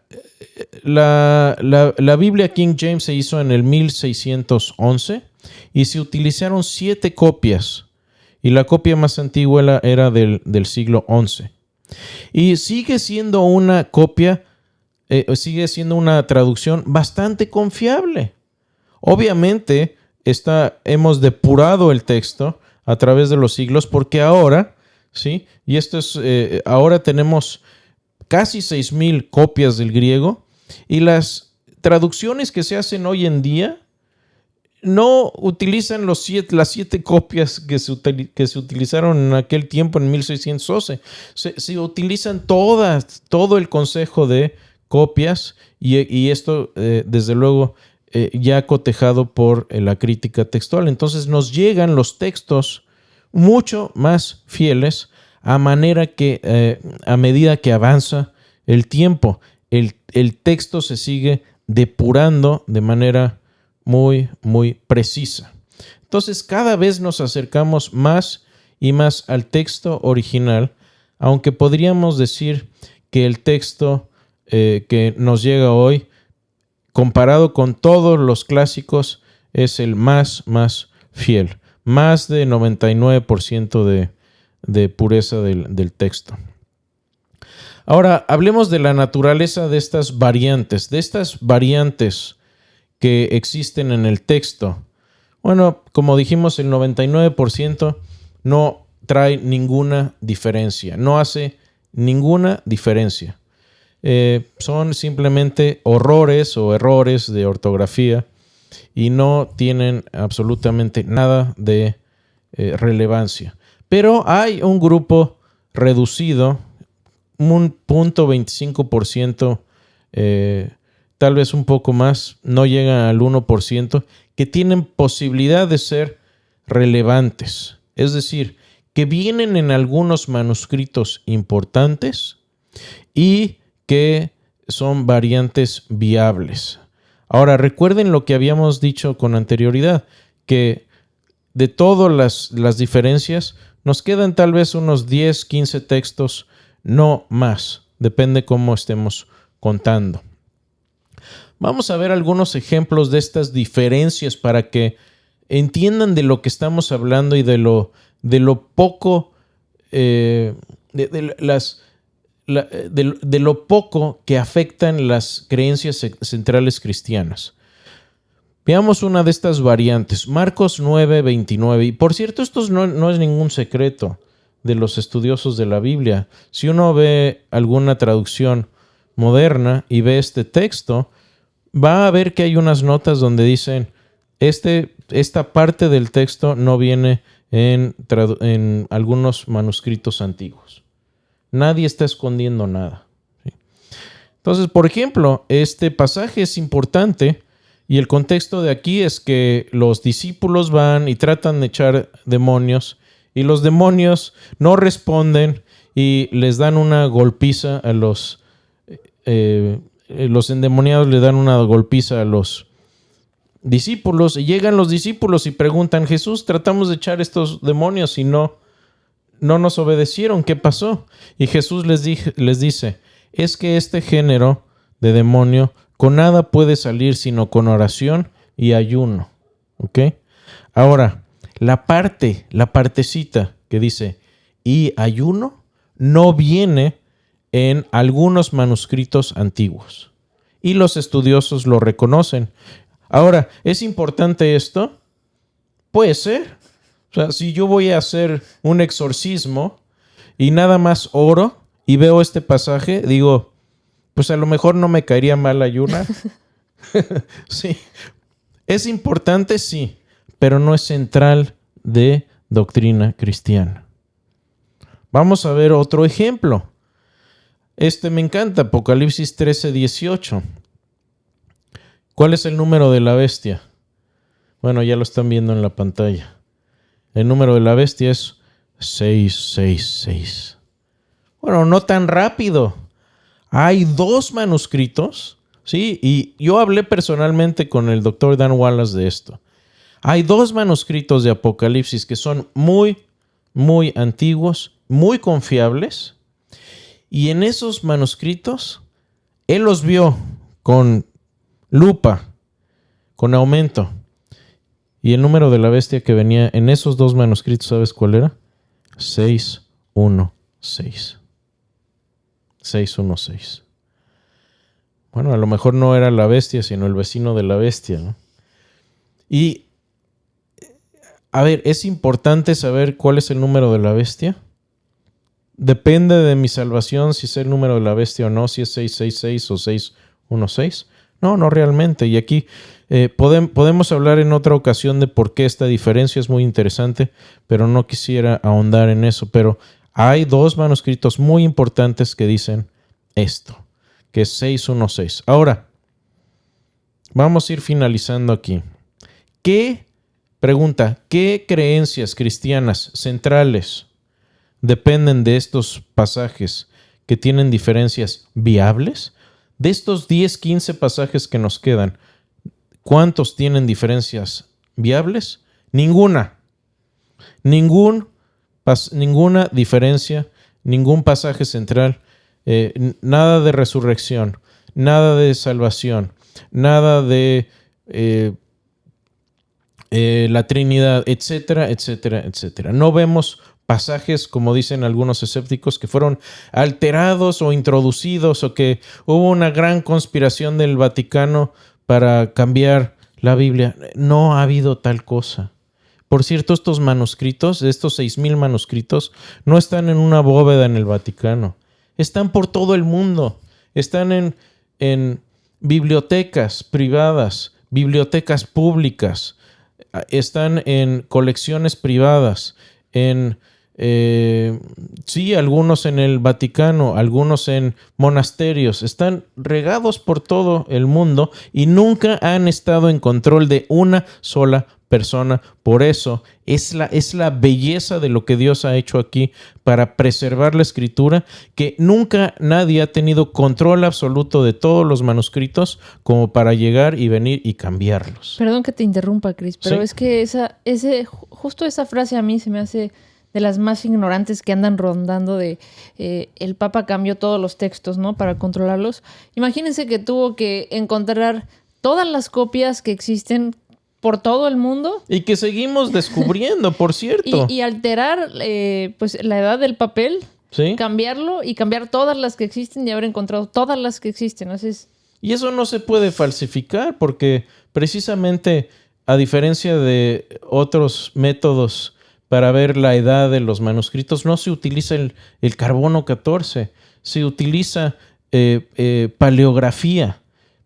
Biblia King James se hizo en el 1611 y se utilizaron 7 copias. Y la copia más antigua era del siglo XI. Y sigue siendo una copia, sigue siendo una traducción bastante confiable. Obviamente, hemos depurado el texto a través de los siglos porque ahora, ¿sí? Y esto es, ahora tenemos casi 6,000 copias del griego y las traducciones que se hacen hoy en día no utilizan las 7 copias que se utilizaron en aquel tiempo, en 1611. Se utilizan todo el consejo de copias y esto, desde luego, ya cotejado por la crítica textual. Entonces nos llegan los textos mucho más fieles a medida que avanza el tiempo. El texto se sigue depurando de manera muy, muy precisa. Entonces, cada vez nos acercamos más y más al texto original, aunque podríamos decir que el texto que nos llega hoy, comparado con todos los clásicos, es el más fiel. Más de 99% de pureza del texto. Ahora, hablemos de la naturaleza de estas variantes que existen en el texto. Bueno, como dijimos, el 99% no trae ninguna diferencia, no hace ninguna diferencia. Son simplemente horrores o errores de ortografía y no tienen absolutamente nada de relevancia. Pero hay un grupo reducido, un 0.25%, tal vez un poco más, no llega al 1%, que tienen posibilidad de ser relevantes. Es decir, que vienen en algunos manuscritos importantes y que son variantes viables. Ahora, recuerden lo que habíamos dicho con anterioridad, que de todas las diferencias, nos quedan tal vez unos 10, 15 textos, no más. Depende cómo estemos contando. Vamos a ver algunos ejemplos de estas diferencias para que entiendan de lo que estamos hablando y de lo poco, de lo poco que afectan las creencias centrales cristianas. Veamos una de estas variantes, Marcos 9:29. Y por cierto, esto no es ningún secreto de los estudiosos de la Biblia. Si uno ve alguna traducción moderna y ve este texto, va a ver que hay unas notas donde dicen, esta parte del texto no viene en algunos manuscritos antiguos. Nadie está escondiendo nada. ¿Sí? Entonces, por ejemplo, este pasaje es importante. Y el contexto de aquí es que los discípulos van y tratan de echar demonios y los demonios no responden y les dan una golpiza a los endemoniados le dan una golpiza a los discípulos y llegan los discípulos y preguntan, Jesús, tratamos de echar estos demonios y no nos obedecieron, ¿qué pasó? Y Jesús les dice, es que este género de demonio con nada puede salir sino con oración y ayuno. ¿Ok? Ahora, la partecita que dice y ayuno no viene en algunos manuscritos antiguos. Y los estudiosos lo reconocen. Ahora, ¿es importante esto? Puede ser. O sea, si yo voy a hacer un exorcismo y nada más oro y veo este pasaje, digo, pues a lo mejor no me caería mal ayunar. Sí. ¿Es importante? Sí, pero no es central de doctrina cristiana. Vamos a ver otro ejemplo. Me encanta, Apocalipsis 13:18. ¿Cuál es el número de la bestia? Bueno, ya lo están viendo en la pantalla. El número de la bestia es 666. Bueno, no tan rápido. Hay 2 manuscritos, ¿sí? Y yo hablé personalmente con el doctor Dan Wallace de esto. Hay 2 manuscritos de Apocalipsis que son muy, muy antiguos, muy confiables. Y en esos manuscritos, él los vio con lupa, con aumento. Y el número de la bestia que venía en esos 2 manuscritos, ¿sabes cuál era? 616. 616. Bueno, a lo mejor no era la bestia, sino el vecino de la bestia, ¿no? Y, a ver, ¿es importante saber cuál es el número de la bestia? ¿Depende de mi salvación si es el número de la bestia o no, si es 666 o 616? No realmente. Y aquí podemos hablar en otra ocasión de por qué esta diferencia es muy interesante, pero no quisiera ahondar en eso. Pero hay 2 manuscritos muy importantes que dicen esto, que es 616. Ahora, vamos a ir finalizando aquí. ¿Qué creencias cristianas centrales dependen de estos pasajes que tienen diferencias viables? De estos 10, 15 pasajes que nos quedan, ¿cuántos tienen diferencias viables? Ninguna. Ninguna diferencia, ningún pasaje central, nada de resurrección, nada de salvación, nada de la Trinidad, etcétera, etcétera, etcétera. No vemos pasajes, como dicen algunos escépticos, que fueron alterados o introducidos o que hubo una gran conspiración del Vaticano para cambiar la Biblia. No ha habido tal cosa. Por cierto, estos manuscritos, estos 6,000 manuscritos, no están en una bóveda en el Vaticano. Están por todo el mundo. Están en bibliotecas privadas, bibliotecas públicas, están en colecciones privadas, sí, algunos en el Vaticano, algunos en monasterios, están regados por todo el mundo y nunca han estado en control de una sola persona. Por eso es la belleza de lo que Dios ha hecho aquí para preservar la escritura, que nunca nadie ha tenido control absoluto de todos los manuscritos como para llegar y venir y cambiarlos. Perdón que te interrumpa, Chris, pero Sí. es que justo esa frase a mí se me hace de las más ignorantes que andan rondando de el Papa cambió todos los textos, ¿no? Para controlarlos. Imagínense que tuvo que encontrar todas las copias que existen por todo el mundo. Y que seguimos descubriendo, por cierto. Y alterar pues la edad del papel, ¿Sí? cambiarlo y cambiar todas las que existen y haber encontrado todas las que existen. Entonces, Y eso no se puede falsificar porque precisamente, a diferencia de otros métodos para ver la edad de los manuscritos, no se utiliza el carbono 14, se utiliza paleografía.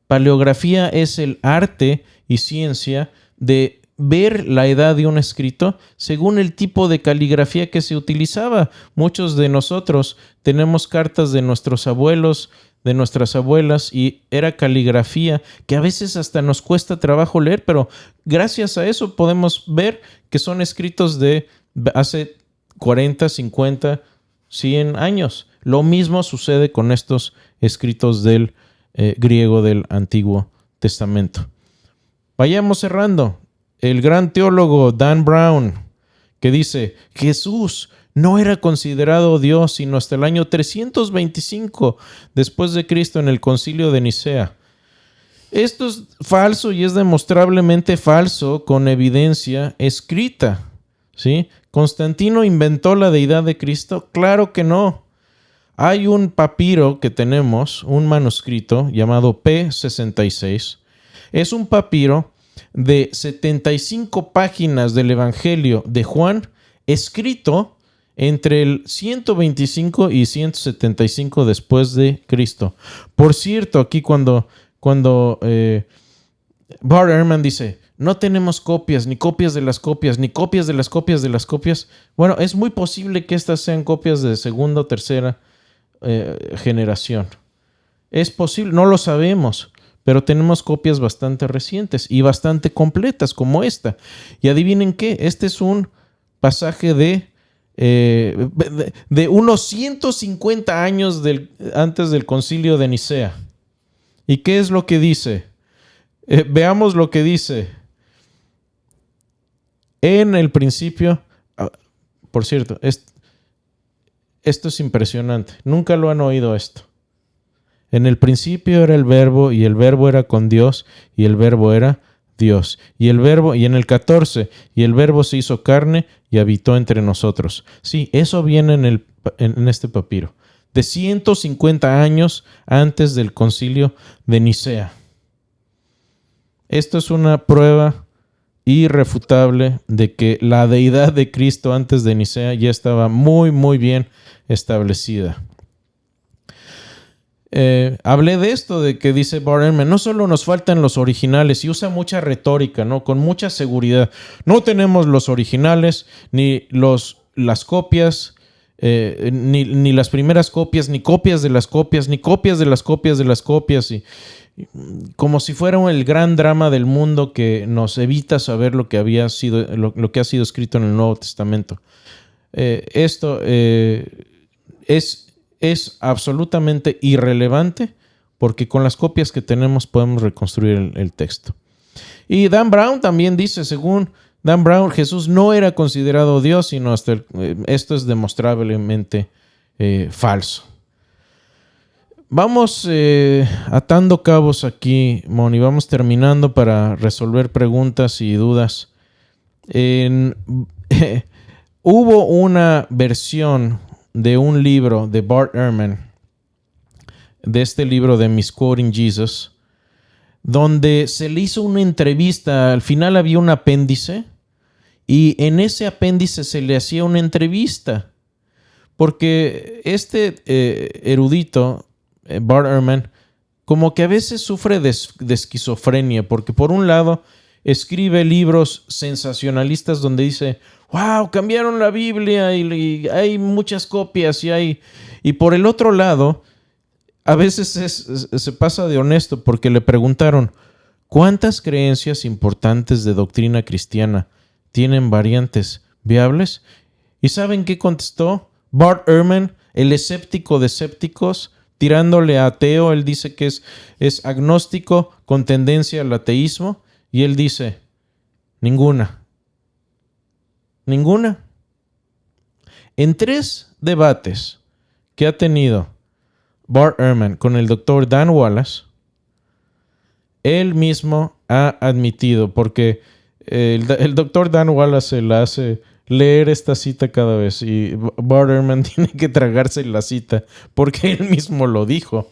Paleografía es el arte y ciencia de ver la edad de un escrito según el tipo de caligrafía que se utilizaba. Muchos de nosotros tenemos cartas de nuestros abuelos, de nuestras abuelas, y era caligrafía que a veces hasta nos cuesta trabajo leer, pero gracias a eso podemos ver que son escritos de hace 40, 50, 100 años. Lo mismo sucede con estos escritos del griego del Antiguo Testamento. Vayamos cerrando. El gran teólogo Dan Brown, que dice: Jesús no era considerado Dios sino hasta el año 325 después de Cristo en el Concilio de Nicea. Esto es falso y es demostrablemente falso con evidencia escrita, ¿sí? ¿Constantino inventó la deidad de Cristo? Claro que no. Hay un papiro que tenemos, un manuscrito llamado P66. Es un papiro de 75 páginas del Evangelio de Juan, escrito entre el 125 y 175 después de Cristo. Por cierto, aquí cuando Bart Ehrman dice: no tenemos copias, ni copias de las copias, ni copias de las copias de las copias. Bueno, es muy posible que estas sean copias de segunda o tercera generación. Es posible, no lo sabemos, pero tenemos copias bastante recientes y bastante completas como esta. Y adivinen qué, este es un pasaje de unos 150 años antes del Concilio de Nicea. ¿Y qué es lo que dice? Veamos lo que dice. En el principio, por cierto, esto es impresionante. Nunca lo han oído esto. En el principio era el Verbo, y el Verbo era con Dios, y el Verbo era Dios. Y en el 14, y el Verbo se hizo carne y habitó entre nosotros. Sí, eso viene en este papiro, de 150 años antes del Concilio de Nicea. Esto es una prueba irrefutable de que la deidad de Cristo antes de Nicea ya estaba muy, muy bien establecida. Hablé de esto, de que dice Bart Ehrman: no solo nos faltan los originales, y usa mucha retórica, ¿no? Con mucha seguridad. No tenemos los originales, ni las copias, ni las primeras copias, ni copias de las copias, ni copias de las copias de las copias, y como si fuera el gran drama del mundo que nos evita saber lo que ha sido escrito en el Nuevo Testamento. Esto es absolutamente irrelevante, porque con las copias que tenemos podemos reconstruir el texto. Y Dan Brown también dice: según Dan Brown, Jesús no era considerado Dios, sino esto es demostrablemente falso. Vamos atando cabos aquí, Moni. Vamos terminando para resolver preguntas y dudas. Hubo una versión de un libro de Bart Ehrman, de este libro de Misquoting Jesus, donde se le hizo una entrevista. Al final había un apéndice, y en ese apéndice se le hacía una entrevista, porque este erudito, Bart Ehrman, como que a veces sufre de esquizofrenia, porque por un lado escribe libros sensacionalistas donde dice, wow, cambiaron la Biblia y hay muchas copias y por el otro lado, a veces se pasa de honesto porque le preguntaron, ¿cuántas creencias importantes de doctrina cristiana tienen variantes viables? ¿Y saben qué contestó Bart Ehrman, el escéptico de escépticos, tirándole a ateo? Él dice que es agnóstico con tendencia al ateísmo. Y él dice, ninguna. Ninguna. En 3 debates que ha tenido Bart Ehrman con el doctor Dan Wallace, él mismo ha admitido, porque el doctor Dan Wallace se la hace leer esta cita cada vez y Bart Ehrman tiene que tragarse la cita porque él mismo lo dijo.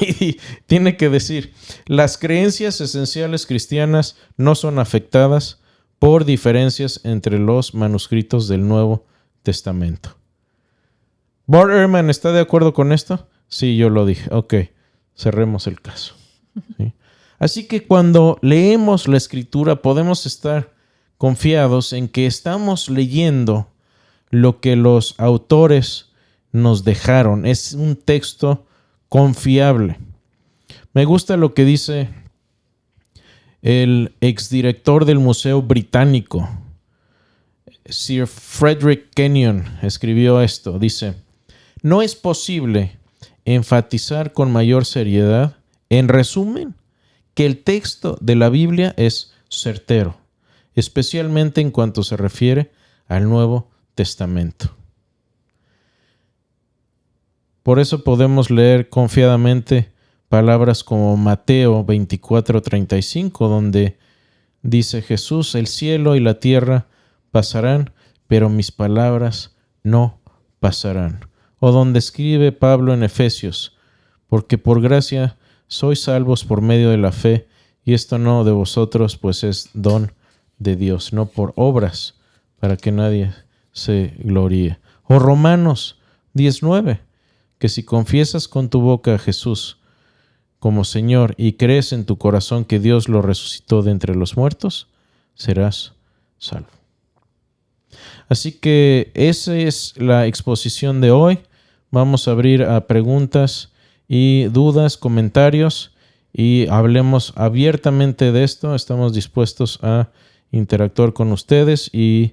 Y tiene que decir, las creencias esenciales cristianas no son afectadas por diferencias entre los manuscritos del Nuevo Testamento. ¿Bart Ehrman está de acuerdo con esto? Sí, yo lo dije. Ok, cerremos el caso. ¿Sí? Así que cuando leemos la Escritura podemos estar confiados en que estamos leyendo lo que los autores nos dejaron. Es un texto confiable. Me gusta lo que dice el exdirector del Museo Británico, Sir Frederick Kenyon, escribió esto. Dice, no es posible enfatizar con mayor seriedad, en resumen, que el texto de la Biblia es certero, especialmente en cuanto se refiere al Nuevo Testamento. Por eso podemos leer confiadamente palabras como Mateo 24:35, donde dice Jesús, el cielo y la tierra pasarán, pero mis palabras no pasarán. O donde escribe Pablo en Efesios, porque por gracia sois salvos por medio de la fe, y esto no de vosotros, pues es don de Dios, no por obras, para que nadie se gloríe. O Romanos 19, que si confiesas con tu boca a Jesús como Señor y crees en tu corazón que Dios lo resucitó de entre los muertos, serás salvo. Así que esa es la exposición de hoy. Vamos a abrir a preguntas y dudas, comentarios, y hablemos abiertamente de esto. Estamos dispuestos a interactuar con ustedes y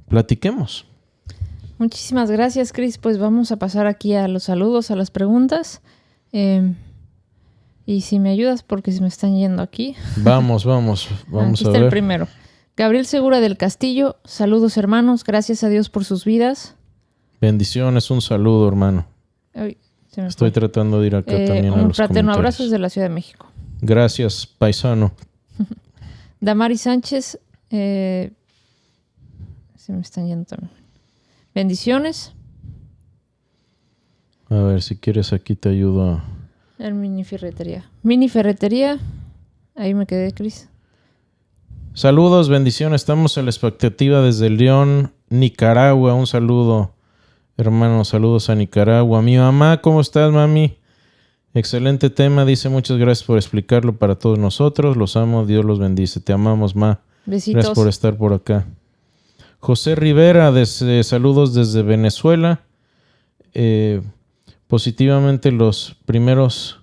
platiquemos. Muchísimas gracias, Chris. Pues vamos a pasar aquí a los saludos, a las preguntas. Y si me ayudas, porque se me están yendo aquí. Vamos aquí a ver. está el primero. Gabriel Segura del Castillo. Saludos, hermanos. Gracias a Dios por sus vidas. Bendiciones, un saludo, hermano. Ay, Estoy tratando de ir acá también a los fraterno comentarios. abrazo desde la Ciudad de México. Gracias, paisano. Damari Sánchez. Se me están yendo también. Bendiciones. A ver, si quieres aquí te ayudo a... El Mini Ferretería. Mini Ferretería. Ahí me quedé, Cris. Saludos, bendiciones. Estamos en la expectativa desde León, Nicaragua. Un saludo, hermano. Saludos a Nicaragua. Mi mamá, ¿cómo estás, mami? Excelente tema. Dice, muchas gracias por explicarlo para todos nosotros. Los amo. Dios los bendice. Te amamos, ma. Besitos. Gracias por estar por acá. José Rivera, saludos desde Venezuela. Positivamente los primeros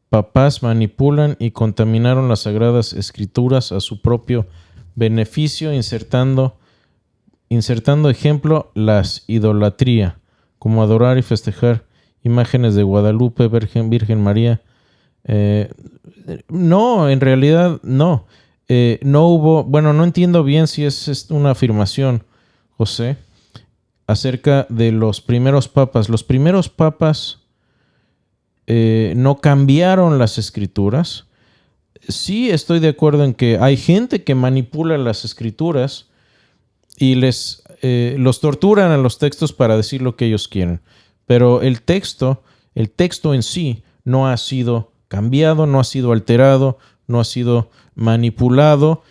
papás manipulan y contaminaron las sagradas escrituras a su propio beneficio, insertando ejemplo las idolatría, como adorar y festejar imágenes de Guadalupe, Virgen María. No, en realidad no. No hubo, bueno, no entiendo bien si es una afirmación, José, acerca de los primeros papas. Los primeros papas no cambiaron las escrituras. Sí estoy de acuerdo en que hay gente que manipula las escrituras y los torturan a los textos para decir lo que ellos quieren. Pero el texto en sí no ha sido cambiado, no ha sido alterado, no ha sido manipulado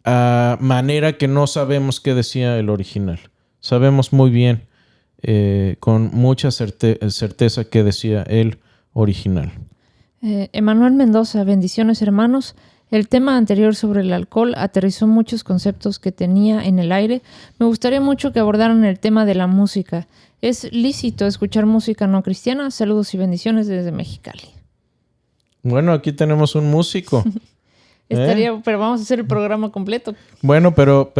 a manera que no sabemos qué decía el original. Sabemos muy bien con mucha certeza que decía el original. Emanuel Mendoza, bendiciones hermanos. El tema anterior sobre el alcohol aterrizó muchos conceptos que tenía en el aire. Me gustaría mucho que abordaran el tema de la música. ¿Es lícito escuchar música no cristiana? Saludos y bendiciones desde Mexicali. Bueno, aquí tenemos un músico. Pero vamos a hacer el programa completo. Bueno, pero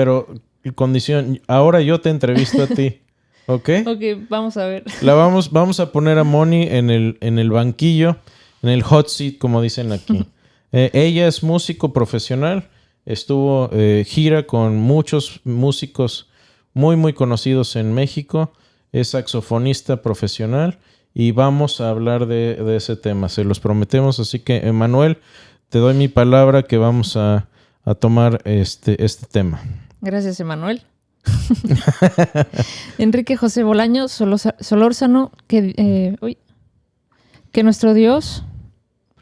condición, ahora yo te entrevisto a ti. ¿Ok? Ok, vamos a ver. Vamos a poner a Moni en el banquillo, en el hot seat, como dicen aquí. Ella es músico profesional. Estuvo gira con muchos músicos muy, muy conocidos en México. Es saxofonista profesional y vamos a hablar de ese tema. Se los prometemos. Así que, Emanuel, te doy mi palabra que vamos a tomar este tema. Gracias, Emanuel. Enrique José Bolaño Solórzano, que nuestro Dios...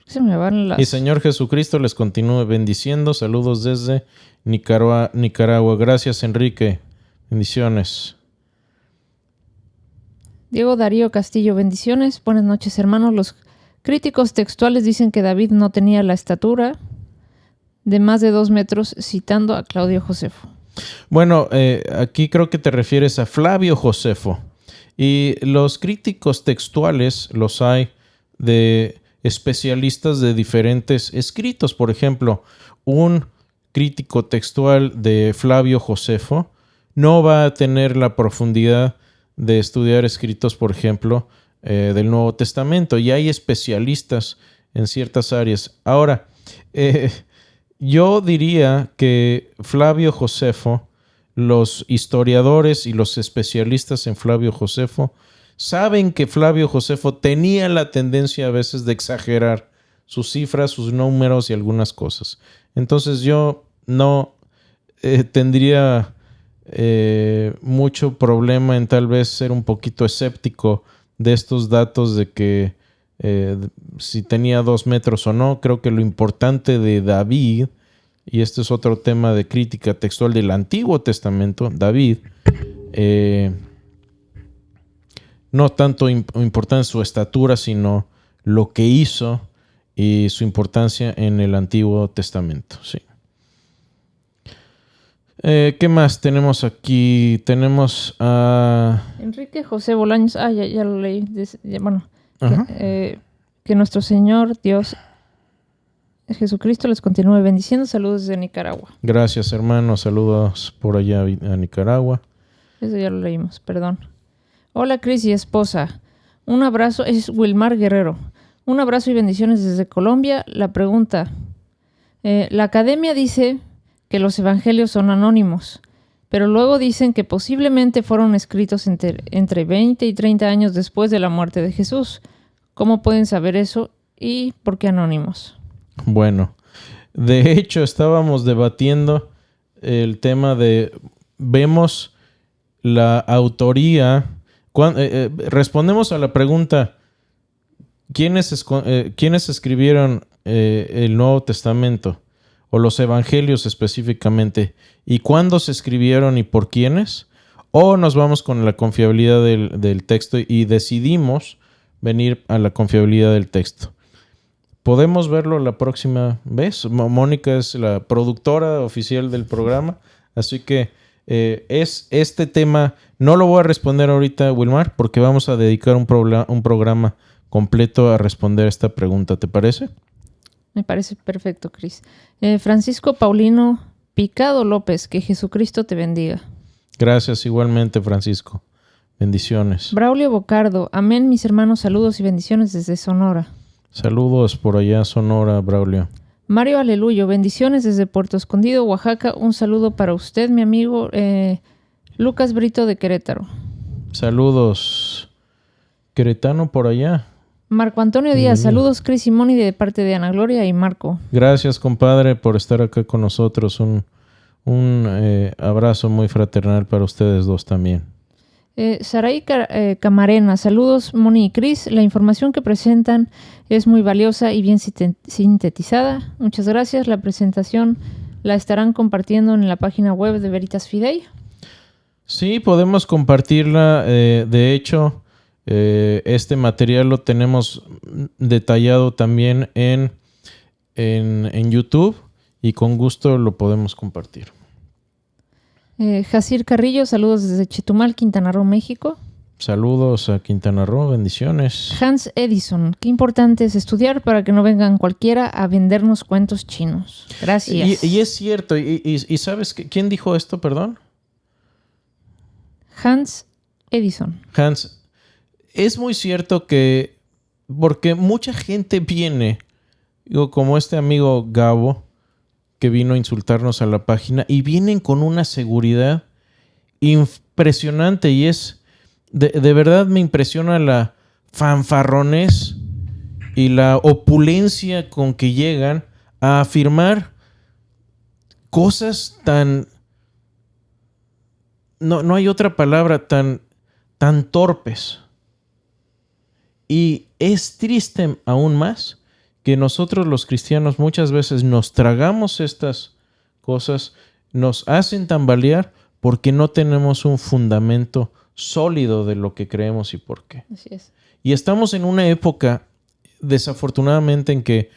Se me van las... Y Señor Jesucristo les continúe bendiciendo. Saludos desde Nicaragua. Gracias, Enrique. Bendiciones. Diego Darío Castillo, bendiciones. Buenas noches, hermanos. Los críticos textuales dicen que David no tenía la estatura de más de 2 metros, citando a Claudio Josefo. Bueno, aquí creo que te refieres a Flavio Josefo. Y los críticos textuales los hay de especialistas de diferentes escritos. Por ejemplo, un crítico textual de Flavio Josefo no va a tener la profundidad de estudiar escritos, por ejemplo, del Nuevo Testamento. Y hay especialistas en ciertas áreas. Ahora, yo diría que Flavio Josefo, los historiadores y los especialistas en Flavio Josefo saben que Flavio Josefo tenía la tendencia a veces de exagerar sus cifras, sus números y algunas cosas. Entonces yo no tendría mucho problema en tal vez ser un poquito escéptico de estos datos de que si tenía 2 metros o no. Creo que lo importante de David, y este es otro tema de crítica textual del Antiguo Testamento, David, no tanto importante su estatura, sino lo que hizo y su importancia en el Antiguo Testamento. Sí. ¿Qué más tenemos aquí? Tenemos a... Enrique José Bolaños. Ya lo leí. Bueno, que nuestro Señor Dios Jesucristo les continúe bendiciendo. Saludos desde Nicaragua. Gracias, hermano. Saludos por allá a Nicaragua. Eso ya lo leímos, perdón. Hola, Cris y esposa. Un abrazo. Es Wilmar Guerrero. Un abrazo y bendiciones desde Colombia. La pregunta. La academia dice que los evangelios son anónimos, pero luego dicen que posiblemente fueron escritos entre 20 y 30 años después de la muerte de Jesús. ¿Cómo pueden saber eso y por qué anónimos? Bueno, de hecho estábamos debatiendo el tema de... Vemos la autoría... respondemos a la pregunta, ¿quiénes escribieron el Nuevo Testamento o los evangelios específicamente? ¿Y cuándo se escribieron y por quiénes? ¿O nos vamos con la confiabilidad del texto y decidimos venir a la confiabilidad del texto? Podemos verlo la próxima vez. Mónica es la productora oficial del programa, así que es este tema. No lo voy a responder ahorita, Wilmar, porque vamos a dedicar un programa completo a responder esta pregunta. ¿Te parece? Me parece perfecto, Cris. Francisco Paulino Picado López, que Jesucristo te bendiga. Gracias, igualmente, Francisco. Bendiciones. Braulio Bocardo, amén, mis hermanos, saludos y bendiciones desde Sonora. Saludos por allá, Sonora, Braulio. Mario Aleluyo, bendiciones desde Puerto Escondido, Oaxaca. Un saludo para usted, mi amigo Lucas Brito de Querétaro. Saludos, queretano por allá. Marco Antonio Díaz, saludos Cris y Moni de parte de Ana Gloria y Marco. Gracias, compadre, por estar acá con nosotros. Un abrazo muy fraternal para ustedes dos también. Saray Camarena, saludos Moni y Cris. La información que presentan es muy valiosa y bien sintetizada. Muchas gracias. La presentación la estarán compartiendo en la página web de Veritas Fidei. Sí, podemos compartirla. De hecho, este material lo tenemos detallado también en YouTube y con gusto lo podemos compartir. Jacir Carrillo, saludos desde Chetumal, Quintana Roo, México. Saludos a Quintana Roo, bendiciones. Hans Edison, qué importante es estudiar para que no vengan cualquiera a vendernos cuentos chinos. Gracias. Y es cierto, y ¿sabes quién dijo esto, perdón? Hans Edison. Hans, es muy cierto que, porque mucha gente viene, digo, como este amigo Gabo, que vino a insultarnos a la página, y vienen con una seguridad impresionante, y es, de verdad me impresiona la fanfarrones y la opulencia con que llegan a afirmar cosas tan... No hay otra palabra, tan torpes. Y es triste aún más que nosotros los cristianos muchas veces nos tragamos estas cosas, nos hacen tambalear porque no tenemos un fundamento sólido de lo que creemos y por qué. Así es. Y estamos en una época, desafortunadamente, en que,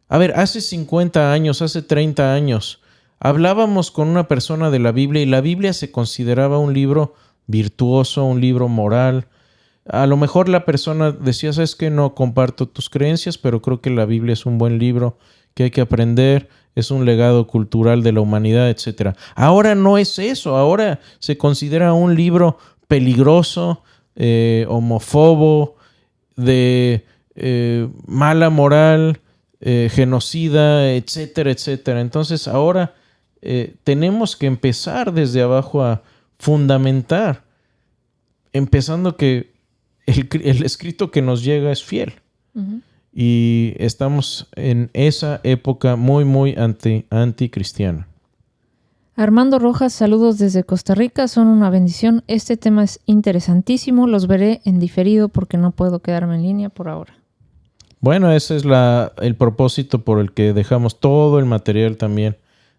a ver, hace 50 años, hace 30 años, hablábamos con una persona de la Biblia y la Biblia se consideraba un libro virtuoso, un libro moral. A lo mejor la persona decía, sabes que no comparto tus creencias, pero creo que la Biblia es un buen libro que hay que aprender, es un legado cultural de la humanidad, etc. Ahora no es eso, ahora se considera un libro peligroso, homófobo, de mala moral, genocida, etcétera, etcétera. Entonces ahora tenemos que empezar desde abajo a fundamentar, empezando que el escrito que nos llega es fiel. Uh-huh. Y estamos en esa época muy, muy anticristiana. Armando Rojas, saludos desde Costa Rica, son una bendición. Este tema es interesantísimo, los veré en diferido porque no puedo quedarme en línea por ahora. Bueno, ese es el propósito por el que dejamos todo el material también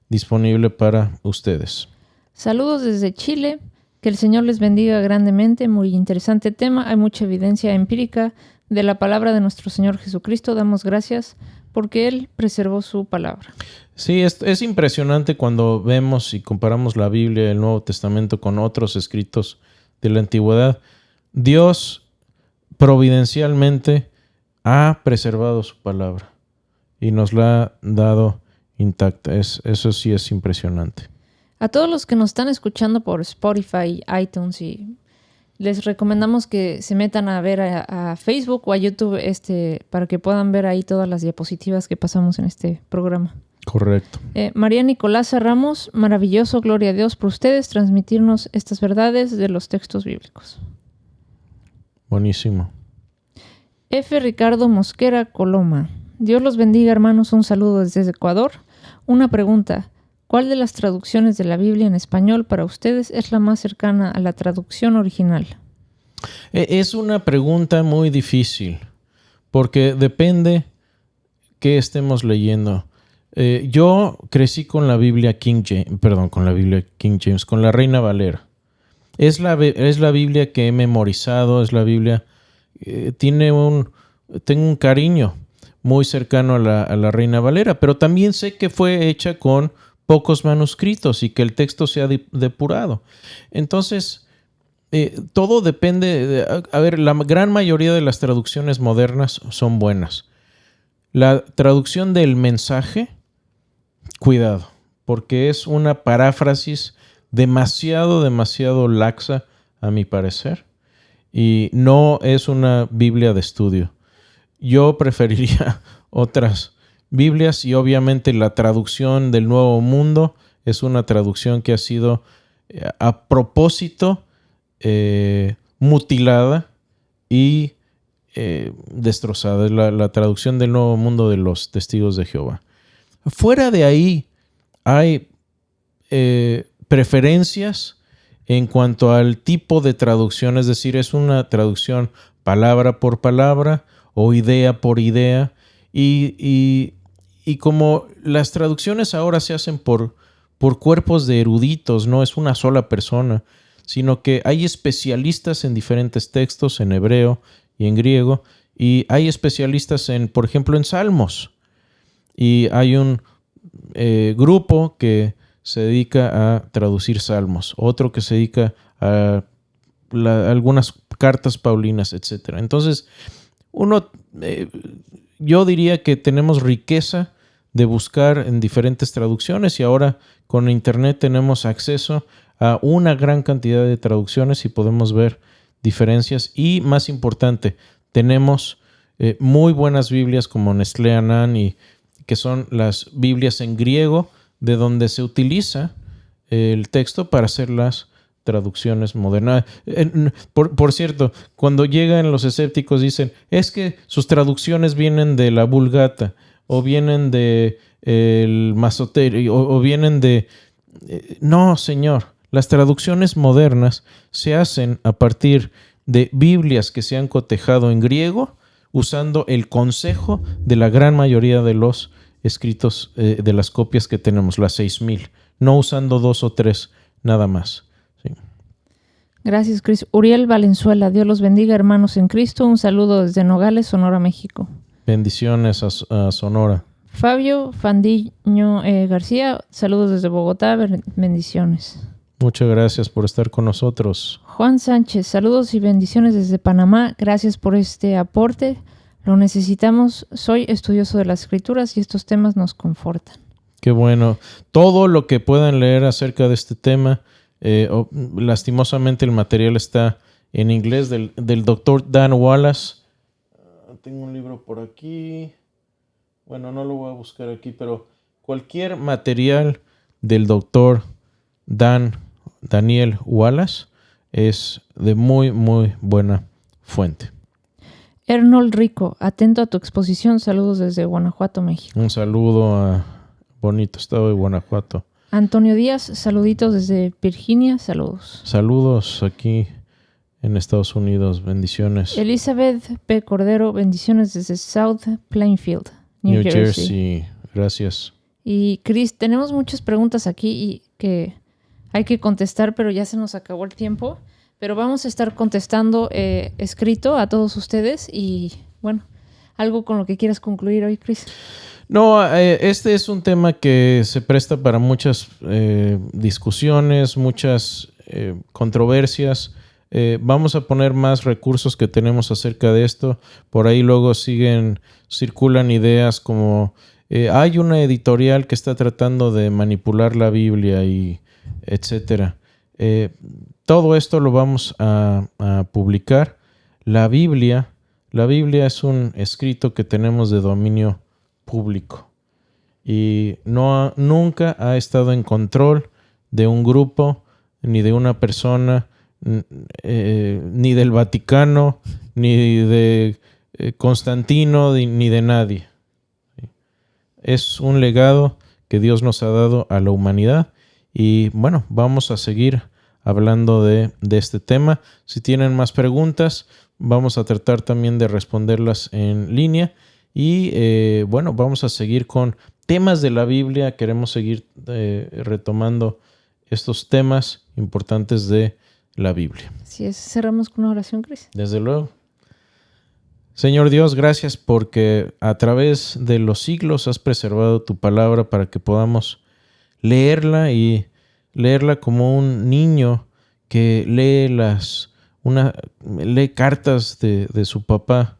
disponible para ustedes. Saludos desde Chile. Que el Señor les bendiga grandemente. Muy interesante tema. Hay mucha evidencia empírica de la palabra de nuestro Señor Jesucristo. Damos gracias porque Él preservó su palabra. Sí, es impresionante cuando vemos y comparamos la Biblia, el Nuevo Testamento, con otros escritos de la Antigüedad. Dios providencialmente ha preservado su palabra y nos la ha dado intacta. Eso sí es impresionante. A todos los que nos están escuchando por Spotify, iTunes, y les recomendamos que se metan a ver a Facebook o a YouTube para que puedan ver ahí todas las diapositivas que pasamos en este programa. Correcto. María Nicolasa Ramos, maravilloso, gloria a Dios por ustedes, transmitirnos estas verdades de los textos bíblicos. Buenísimo. F. Ricardo Mosquera Coloma. Dios los bendiga, hermanos. Un saludo desde Ecuador. Una pregunta. ¿Cuál de las traducciones de la Biblia en español para ustedes es la más cercana a la traducción original? Es una pregunta muy difícil porque depende qué estemos leyendo. Yo crecí con la Biblia King James, con la Reina Valera. Es la Biblia que he memorizado, es la Biblia. Tengo un cariño muy cercano a la Reina Valera, pero también sé que fue hecha con pocos manuscritos y que el texto se ha depurado. Entonces, todo depende. La gran mayoría de las traducciones modernas son buenas. La traducción del mensaje, cuidado, porque es una paráfrasis demasiado laxa, a mi parecer, y no es una Biblia de estudio. Yo preferiría otras Biblias y obviamente la traducción del Nuevo Mundo es una traducción que ha sido a propósito mutilada y destrozada. Es la traducción del Nuevo Mundo de los Testigos de Jehová. Fuera de ahí hay preferencias en cuanto al tipo de traducción, es decir, es una traducción palabra por palabra o idea por idea y como las traducciones ahora se hacen por cuerpos de eruditos, no es una sola persona. sino que hay especialistas en diferentes textos, en hebreo y en griego, y hay especialistas por ejemplo, en salmos. Y hay un grupo que se dedica a traducir salmos, otro que se dedica a algunas cartas paulinas, etc. Entonces, yo diría que tenemos riqueza de buscar en diferentes traducciones y ahora con internet tenemos acceso a una gran cantidad de traducciones y podemos ver diferencias. Y más importante, tenemos muy buenas Biblias como Nestlé Anan, y que son las Biblias en griego, de donde se utiliza el texto para hacer las traducciones modernas. Por cierto, cuando llegan los escépticos dicen, es que sus traducciones vienen de la Vulgata, o vienen de el Masoterio, o vienen de... No, señor. Las traducciones modernas se hacen a partir de Biblias que se han cotejado en griego, usando el consejo de la gran mayoría de los escritos, de las copias que tenemos, las 6,000, no usando 2 o 3 nada más. Sí. Gracias, Cris. Uriel Valenzuela, Dios los bendiga, hermanos en Cristo. Un saludo desde Nogales, Sonora, México. Bendiciones a Sonora. Fabio Fandiño García, saludos desde Bogotá, bendiciones. Muchas gracias por estar con nosotros. Juan Sánchez, saludos y bendiciones desde Panamá. Gracias por este aporte. Lo necesitamos. Soy estudioso de las Escrituras y estos temas nos confortan. Qué bueno. Todo lo que puedan leer acerca de este tema, lastimosamente el material está en inglés del doctor Dan Wallace. Tengo un libro por aquí. Bueno, no lo voy a buscar aquí, pero cualquier material del doctor Daniel Wallace es de muy, muy buena fuente. Ernold Rico, atento a tu exposición. Saludos desde Guanajuato, México. Un saludo a bonito estado de Guanajuato. Antonio Díaz, saluditos desde Virginia. Saludos. Saludos aquí en Estados Unidos. Bendiciones. Elizabeth P. Cordero, bendiciones desde South Plainfield, New Jersey. Gracias. Y Cris, tenemos muchas preguntas aquí y que hay que contestar, pero ya se nos acabó el tiempo. Pero vamos a estar contestando escrito a todos ustedes. Y bueno, ¿algo con lo que quieras concluir hoy, Cris? No, este es un tema que se presta para muchas discusiones, muchas controversias. Vamos a poner más recursos que tenemos acerca de esto. Por ahí luego circulan ideas como hay una editorial que está tratando de manipular la Biblia y etcétera. Todo esto lo vamos a publicar. La Biblia es un escrito que tenemos de dominio público y nunca ha estado en control de un grupo, ni de una persona, ni del Vaticano, ni de Constantino, ni de nadie. Es un legado que Dios nos ha dado a la humanidad y bueno, vamos a seguir hablando de este tema. Si tienen más preguntas, vamos a tratar también de responderlas en línea. Y bueno, vamos a seguir con temas de la Biblia. Queremos seguir retomando estos temas importantes de la Biblia. Así es. Cerramos con una oración, Cris. Desde luego. Señor Dios, gracias porque a través de los siglos has preservado tu palabra para que podamos leerla y leerla como un niño que lee cartas de su papá.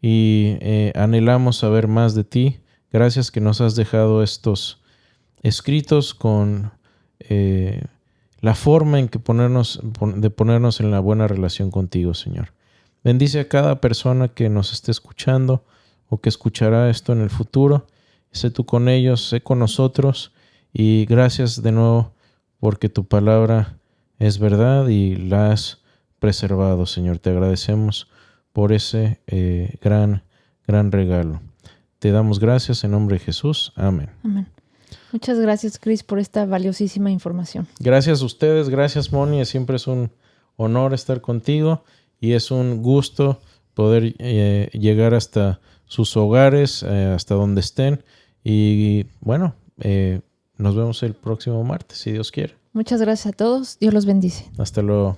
Y anhelamos saber más de ti. Gracias que nos has dejado estos escritos con la forma en que ponernos en la buena relación contigo, Señor. Bendice a cada persona que nos esté escuchando o que escuchará esto en el futuro. Sé tú con ellos, sé con nosotros. Y gracias de nuevo porque tu palabra es verdad y la has preservado, Señor. Te agradecemos por ese gran regalo. Te damos gracias en nombre de Jesús. Amén. Amén. Muchas gracias, Cris, por esta valiosísima información. Gracias a ustedes, gracias, Moni. Siempre es un honor estar contigo y es un gusto poder llegar hasta sus hogares, hasta donde estén. Y bueno, nos vemos el próximo martes, si Dios quiere. Muchas gracias a todos. Dios los bendice. Hasta luego.